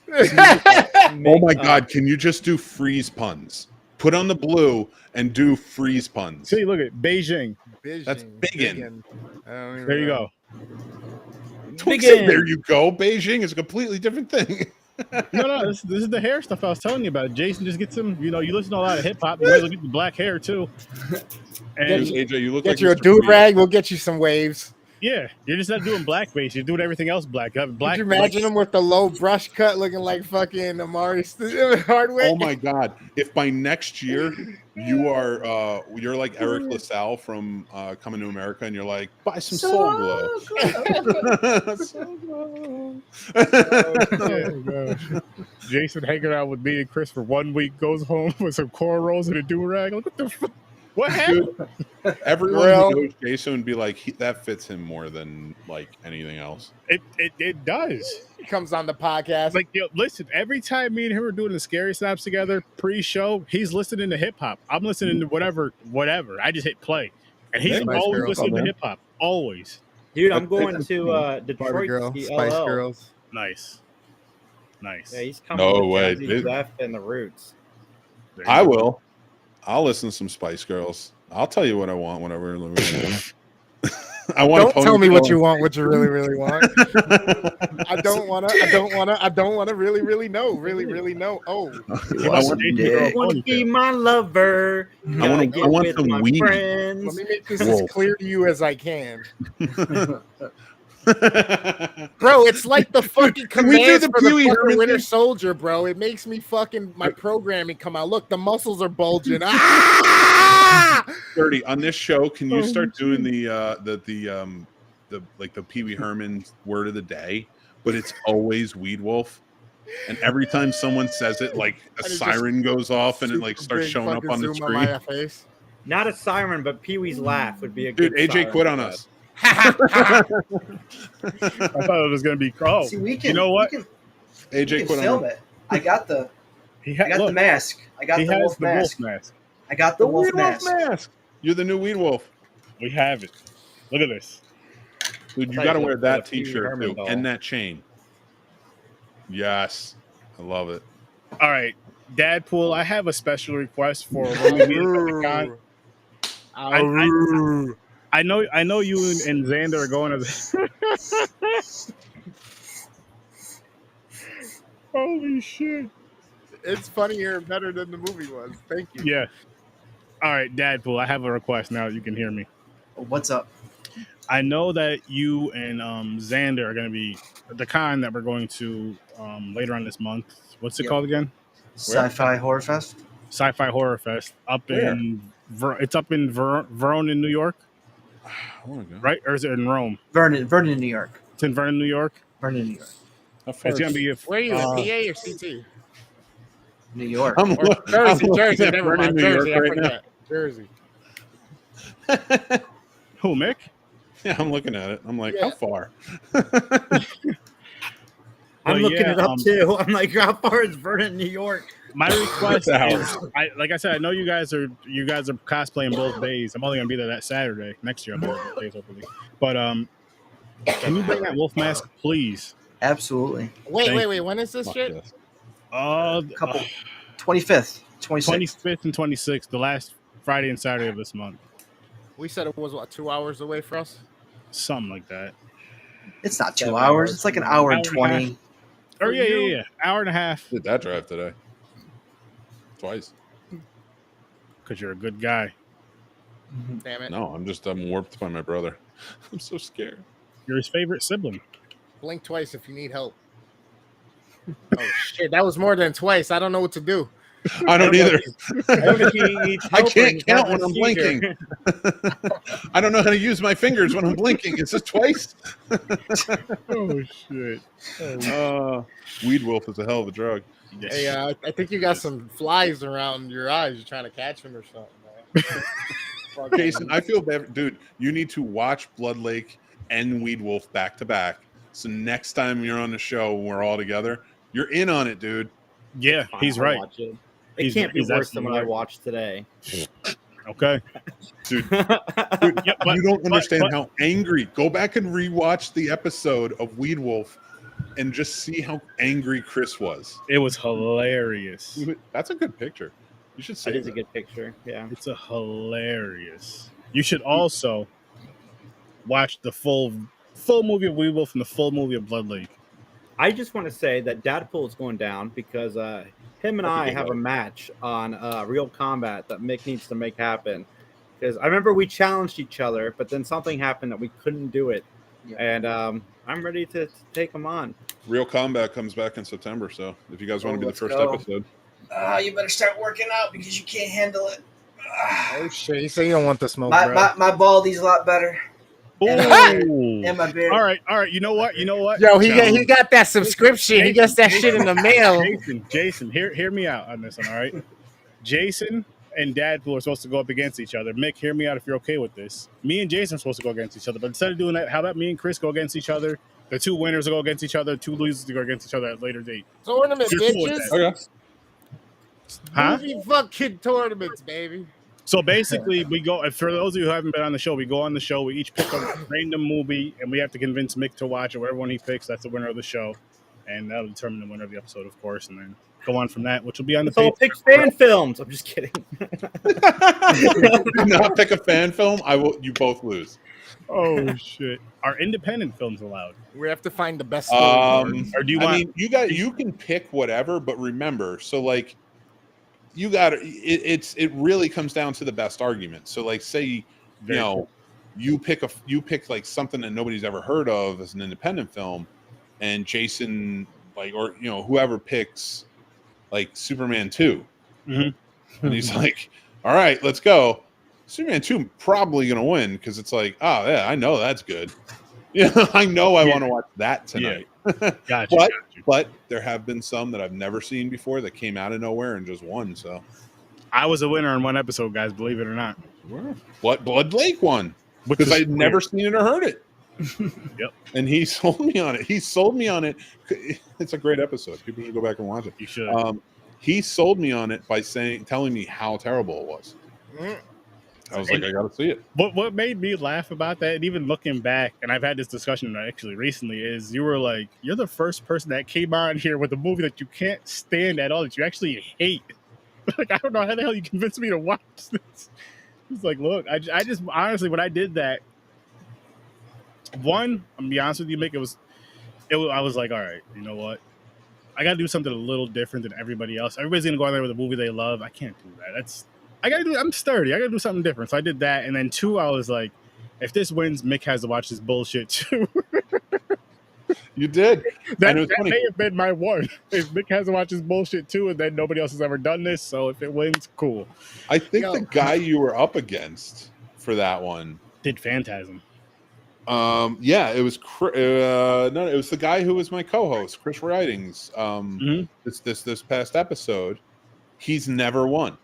Oh my God, can you just do freeze puns? Put on the blue and do freeze puns. See, look at Beijing. That's biggin. There you go. There you go. Beijing is a completely different thing. No, this is the hair stuff I was telling you about. Jason, just get some. You listen to a lot of hip hop. You guys will get the black hair too. And AJ, you look get like you a do rag. We'll get you some waves. Yeah, you're just not doing blackface. You're doing everything else black. Black. Could you imagine him with the low brush cut, looking like fucking Amari Hardwick? Oh my God! If by next year you're like Eric LaSalle from Coming to America, and you're like, buy some Soul Glow. Oh, Jason hanging out with me and Chris for 1 week, goes home with some cornrows and a do rag. Like, what the fuck? What happened? Dude, everyone who knows Jason would be like, that fits him more than like anything else. It does. He comes on the podcast. Like, listen, every time me and him are doing the Scary Snaps together pre-show, he's listening to hip hop. I'm listening to whatever. I just hit play, and he's always listening to hip hop. Always. Dude, I'm going to Detroit Girl, to see Spice LL. Girls. Nice. Yeah, he's coming. No with way, Jazzy dude. Jeff and the Roots. I will. I'll listen to some Spice Girls. I'll tell you what I want whenever. I want. Don't tell me what you want. What you really, really want. I don't wanna. Really, really know. Really know. Oh, I want to be my lover. I want some weed. Let me make this as clear to you as I can. Bro, it's like the fucking Can we do commands the for the Pee-wee fucking Herman Winter thing? Soldier, bro. It makes me fucking my programming come out. Look, the muscles are bulging. Ah! 30 on this show. Can you start doing the Pee Wee Herman word of the day? But it's always Weed Wolf, and every time someone says it, like a And it just siren goes off, and it like Super starts big showing up fucking on the zoom screen. my face. Not a siren, but Pee Wee's laugh would be a Dude, good AJ siren quit to on have. us. I thought it was gonna be Crow. See, we can. You know what? We can AJ quit on film us. it. I got the Look, mask. I got he the has wolf the mask. wolf mask. I got the, wolf Weed Wolf mask. mask. You're the new Weed Wolf. We have it. Look at this. Dude, you thought got to you wear said that a Pee Wee t-shirt Herman too, doll. and that chain. Yes. I love it. All right, Dadpool. I have a special request for when we meet at Comic-Con. I know you and Xander are going to. Holy shit! It's funnier and better than the movie was. Thank you. Yeah. All right, Dadpool. I have a request now. You can hear me. What's up? I know that you and Xander are going to be at the con that we're going to later on this month. What's it Yep. called again? Sci-Fi Horror Fest. Sci-Fi Horror Fest up Where? in it's up in Vernon, New York, I want to go. right? Or is it in Rome? Vernon, New York. It's in Vernon, New York. Vernon, New York. How far It's gonna is- be Where are you, uh, PA or CT? New York. I'm, Or look- Jersey, I'm looking Jersey, at never Vernon, mind. New Jersey, York I right now. forget. Jersey. who, Mick? Yeah, I'm looking at it. I'm like, Yeah. how far? I'm But looking yeah, it up too. I'm like, how far is Vernon, New York? My request Hours. is, like I said, I know you guys are cosplaying both days. I'm only gonna be there that Saturday. Next year, I'll be there both days, hopefully. But can you bring that wolf mask, please? Absolutely. Wait. When is this Fuck shit? yes. Couple. 25th, 26th. 25th and 26th, the last Friday and Saturday of this month, We said it was what 2 hours away for us. something like that. It's not 2 7 hours. hours. It's like an hour and Hour and a 20. Or For you? yeah, hour and a half. Did that drive today? Twice. Because you're a good guy. Damn it. No, I'm warped by my brother. I'm so scared. You're his favorite sibling. Blink twice if you need help. Oh shit, that was more than twice. I don't know what to do. I don't either. I don't think he needs I help or can't he's count having when a I'm seizure. blinking. I don't know how to use my fingers when I'm blinking. Is this twice? Oh shit! Weed Wolf is a hell of a drug. Hey, I think you got some flies around your eyes. You're trying to catch them or something, man. Fuck. Jason, I feel bad. Dude, you need to watch Blood Lake and Weed Wolf back to back. So next time you're on the show when we're all together, you're in on it, dude. Yeah, Fine, he's I'll right. watch it. It He's- can't be he's worse than what I absolutely right. watched today. Okay. Dude, Yeah, but- you don't understand but- how angry. Go back and rewatch the episode of Weed Wolf and just see how angry Chris was. It was hilarious. That's a good picture. You should say That is a good picture. Yeah. It's a hilarious. You should also watch the full movie of Weed Wolf and the full movie of Blood Lake. I just want to say that Dadpool is going down because him and I have a match on Real Combat that Mick needs to make happen. Because I remember we challenged each other, but then something happened that we couldn't do it. Yeah. And I'm ready to take him on. Real Combat comes back in September, so if you guys want to be the let's first go. episode. You better start working out because you can't handle it. Oh shit! You say you don't want the smoke, My, bro. my baldy's a lot better. And Ooh. and my beard. All right. You know what? Yo, he got that subscription. He gets that shit in the mail. Jason, hear me out on this one. All right. Jason and Dadpool are supposed to go up against each other. Mick, hear me out if you're okay with this. Me and Jason are supposed to go against each other, but instead of doing that, how about me and Chris go against each other? The two winners will go against each other. Two losers to go against each other at a later date. Tournament, You're cool with bitches. that? Okay. Huh? Movie fucking tournaments, baby. So basically, we go. And for those of you who haven't been on the show, we go on the show. We each pick a random movie, and we have to convince Mick to watch it. Whatever one he picks, that's the winner of the show, and that'll determine the winner of the episode, of course. And then go on from that, which will be on the So page. pick fan films. I'm just kidding. Do not pick a fan film. I will. You both lose. Oh shit! Are independent films allowed? We have to find the best story. Or do you I want? mean, you can pick whatever, but remember, so like, you got it really comes down to the best argument. So like, say you know, you pick like something that nobody's ever heard of as an independent film, and Jason or whoever picks like Superman 2, and he's like, all right, let's go. Superman 2 probably gonna win because it's like, oh yeah, I know that's good. I know I want to watch that tonight. Gotcha. But there have been some that I've never seen before that came out of nowhere and just won. So I was a winner in one episode, guys. Believe it or not. Blood Lake won because I'd never seen it or heard it. Yep. And he sold me on it. It's a great episode. People should go back and watch it. You should. He sold me on it by telling me how terrible it was. I was like, I gotta see it. What made me laugh about that, and even looking back, and I've had this discussion actually recently, is you were like, you're the first person that came on here with a movie that you can't stand at all, that you actually hate. Like, I don't know how the hell you convinced me to watch this. It's like, look, I just honestly, when I did that, one, I'm gonna be honest with you, Mick, I was like, all right, you know what? I gotta do something a little different than everybody else. Everybody's gonna go out there with a movie they love. I can't do that. I'm sturdy. I gotta do something different. So I did that, and then two, I was like, if this wins, Mick has to watch this bullshit too. You did. That may have been my one. If Mick has to watch this bullshit too, and then nobody else has ever done this, so if it wins, cool. I think the guy you were up against for that one did Phantasm. Yeah, it was no, it was the guy who was my co-host, Chris Ridings. This past episode, he's never won.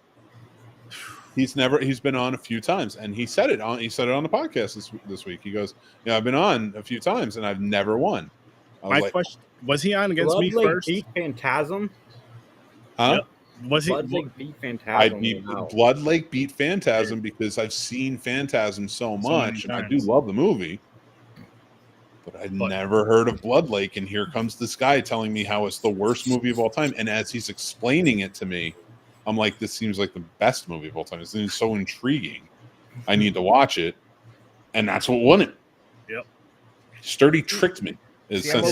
He's been on a few times, and he said it on the podcast this week. He goes, "Yeah, I've been on a few times, and I've never won." My question was, he on against me first? Beat Phantasm. Huh? Yep. Was he? Blood Lake beat Phantasm. Blood Lake beat Phantasm because I've seen Phantasm so much, and I do love the movie. But I'd never heard of Blood Lake, and here comes this guy telling me how it's the worst movie of all time. And as he's explaining it to me, I'm like, this seems like the best movie of all time. It seems so intriguing. I need to watch it, and that's what won it. Yep. Sturdy tricked me. I'm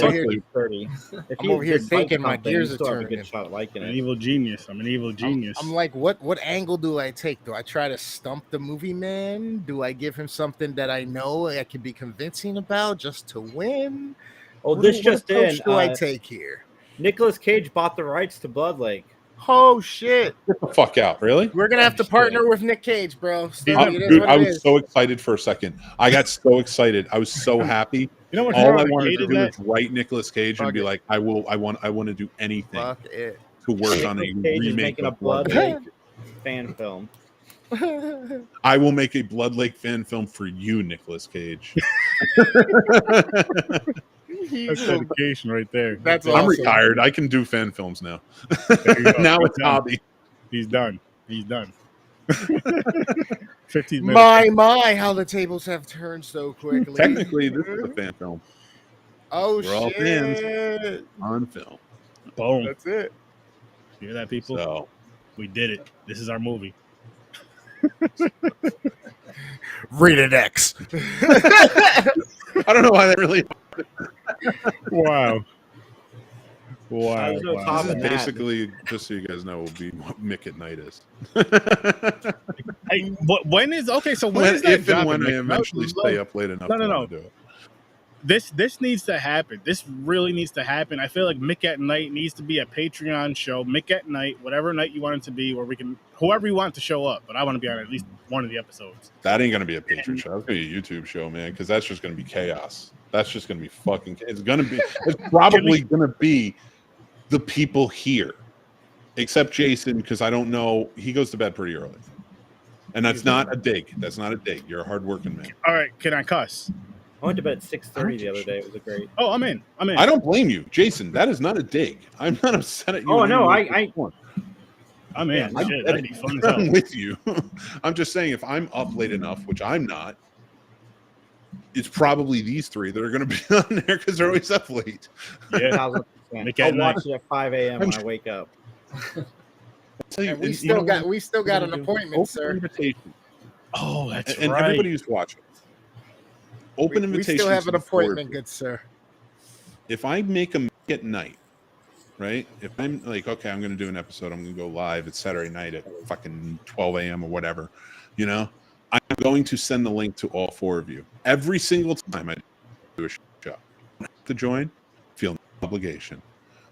over here thinking my gears are turning. An evil genius. I'm an evil genius. I'm like, what angle do I take? Do I try to stump the movie man? Do I give him something that I know I can be convincing about just to win? Oh, What this approach just in. do I take here? Nicolas Cage bought the rights to Blood Lake. Oh shit! Get the fuck out! Really? We're gonna have to partner with Nick Cage, bro. Dude, I was so excited for a second. I got so excited. I was so happy. You know what? All I wanted to do was write Nicolas Cage and be like, I want to do anything to work on a remake of Blood Lake fan film. I will make a Blood Lake fan film for you, Nicolas Cage. That's dedication right there. That's I'm retired. I can do fan films now. Now it's hobby. He's done. 15 minutes. My, how the tables have turned so quickly. Technically, this is a fan film. Oh, We're all fans on film. Boom. That's it. You hear that, people? So we did it. This is our movie. Rated X. I don't know why that really. Wow. This is basically, just so you guys know, will be what Mick at Night is. When is okay? So when is that if and dropping, when I Mick? eventually stay up late enough to do it. This needs to happen. This really needs to happen. I feel like Mick at Night needs to be a Patreon show. Mick at Night, whatever night you want it to be, where we can, whoever you want to show up, but I want to be on at least one of the episodes. That ain't gonna be a Patreon show. That's gonna be a YouTube show, man, because that's just gonna be chaos. That's just gonna be fucking. It's probably gonna be the people here, except Jason, because I don't know. He goes to bed pretty early, and that's not a dig. That's not a dig. You're a hardworking man. All right, can I cuss? I went to bed at 6:30 the other day. It was a great. Oh, I'm in. I don't blame you, Jason. That is not a dig. I'm not upset at you. Oh no, I'm in. Shit, that'd be fun as hell. I'm with you. I'm just saying, if I'm up late enough, which I'm not, it's probably these three that are going to be on there because they're always up late. Yeah, I'll watch it at 5 a.m. when I wake up. We still got an appointment, sir. Invitation. Oh, that's and right. everybody who's watching. Open invitation. We still have an appointment, good sir. If I make a at night, right? If I'm like, okay, I'm going to do an episode. I'm going to go live. It's Saturday night at fucking 12 a.m. or whatever. You know, I'm going to send the link to all 4 of you. Every single time I do a show. You don't have to join, feel no obligation.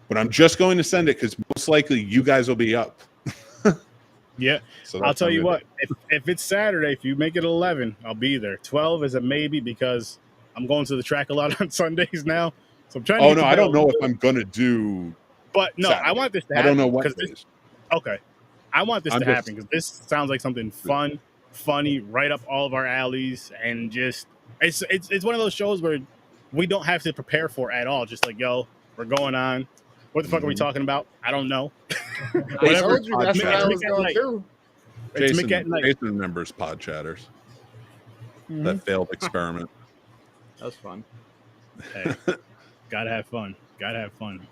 But I'm just going to send it because most likely you guys will be up. Yeah. So I'll that's tell what you I'm gonna what, if it's Saturday, if you make it 11, I'll be there. 12 is a maybe because I'm going to the track a lot on Sundays now. So I'm trying do. to Oh get no, to I bed don't a know little if bit. I'm gonna do But no, Saturday. I want this to I happen. don't know what 'cause days. this, okay. I want this I'm to just- happen because this sounds like something fun, funny, right up all of our alleys, and just it's one of those shows where we don't have to prepare for at all. Just like, yo, we're going on. What the fuck are we Mhm. talking about? I don't know. I Whatever. told you that's what I Mick was at going night. to do. It's Mick Jason, at night. Jason remembers Pod Chatters. That failed experiment. That was fun. Hey, gotta have fun. Gotta have fun.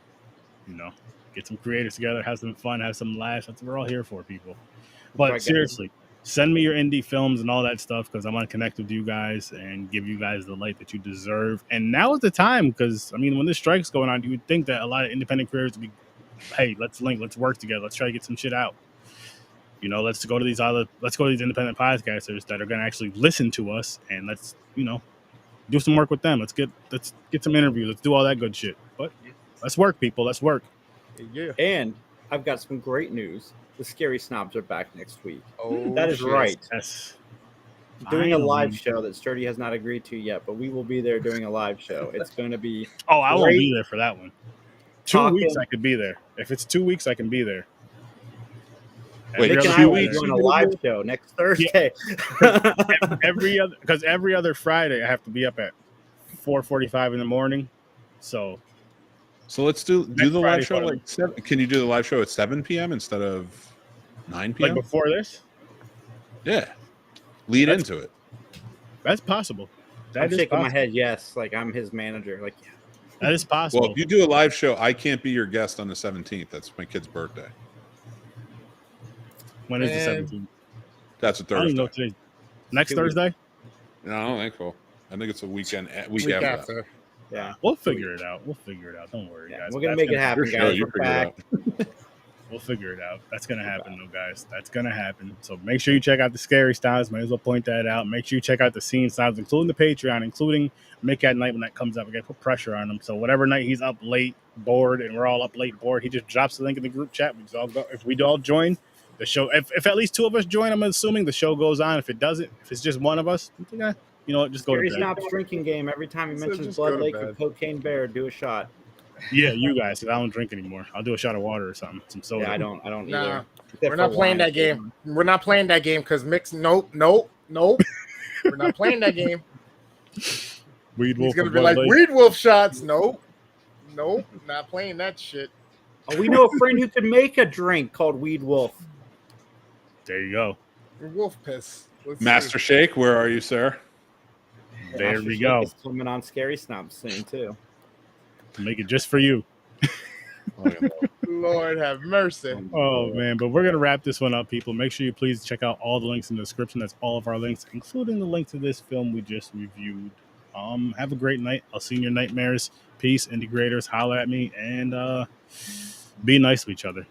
You know, get some creators together, have some fun, have some laughs. That's what we're all here for, people. But right, guys. seriously, send me your indie films and all that stuff because I want to connect with you guys and give you guys the light that you deserve. And now is the time because, I mean, when this strike's going on, you would think that a lot of independent creators would be, hey, let's link, let's work together, let's try to get some shit out. You know, let's go to these independent podcasters that are going to actually listen to us and let's, you know, do some work with them. Let's get some interviews. Let's do all that good shit. But let's work, people. Let's work. Yeah. And I've got some great news. The Scary Snobs are back next week. Oh, That is shit. right. Yes. Doing a live Finally. show that Sturdy has not agreed to yet, but we will be there doing a live show. It's going to be Oh, I won't Great. be there for that one. 2 Talking. weeks, I could be there. If it's 2 weeks, I can be there. Wait, Nick Every and other I will be Friday. doing a live show next Thursday. every other Friday, I have to be up at 4:45 in the morning. So So let's do Next the Friday, live show Friday. like 7. Can you do the live show at 7 p.m. instead of 9 like p.m.? before this, Yeah. Lead That's- into it. that's possible. That I'm is shaking my possible. head. Yes, like I'm his manager. Like, yeah. That is Well, possible. if you do a live show, I can't be your guest on the 17th. That's my kid's birthday. When is the Man. 17th? That's a I don't even know Thursday. today. Next 2 weeks. Thursday? No, I don't think so. I think it's a week Week after. after. Yeah. We'll figure it out. We'll figure it out. Don't worry, Yeah, guys. we're gonna That's make it happen, Your show, guys. you We're figure it back. out. We'll figure it out. That's gonna happen, though, guys. That's gonna happen. So make sure you check out the Scary Styles. Might as well point that out. Make sure you check out the Scene Styles, including the Patreon, including Mick at night when that comes up. We gotta put pressure on him. So whatever night he's up late, bored, and we're all up late, bored, he just drops the link in the group chat. We just all go. If we all join the show, if at least 2 of us join, I'm assuming the show goes on. If it doesn't, if it's just one of us, yeah, you know what? Just go Scary to bed. Snob's drinking game. Every time he So mentions just Blood go to Lake or bed. Cocaine Bear, do a shot. Yeah, you guys. 'Cause I don't drink anymore. I'll do a shot of water or something, some soda. Yeah, I don't Nah, either. Except we're not for playing wine. that game. We're not playing that game because Mick's nope. We're not playing that game. Weed He's Wolf. gonna of be like Bud Light. Weed Wolf shots. Nope, not playing that shit. Oh, we know a friend who can make a drink called Weed Wolf. There you go. Wolf piss. Let's Master see. Shake, where are you, sir? There Master we Shake go. is coming on Scary Snobs soon too. Make it just for you. Lord have mercy. Oh man, but we're gonna wrap this one up, people. Make sure you please check out all the links in the description. That's all of our links, including the link to this film we just reviewed. Have a great night. I'll see you in your nightmares. Peace, integrators. Holla at me and be nice to each other.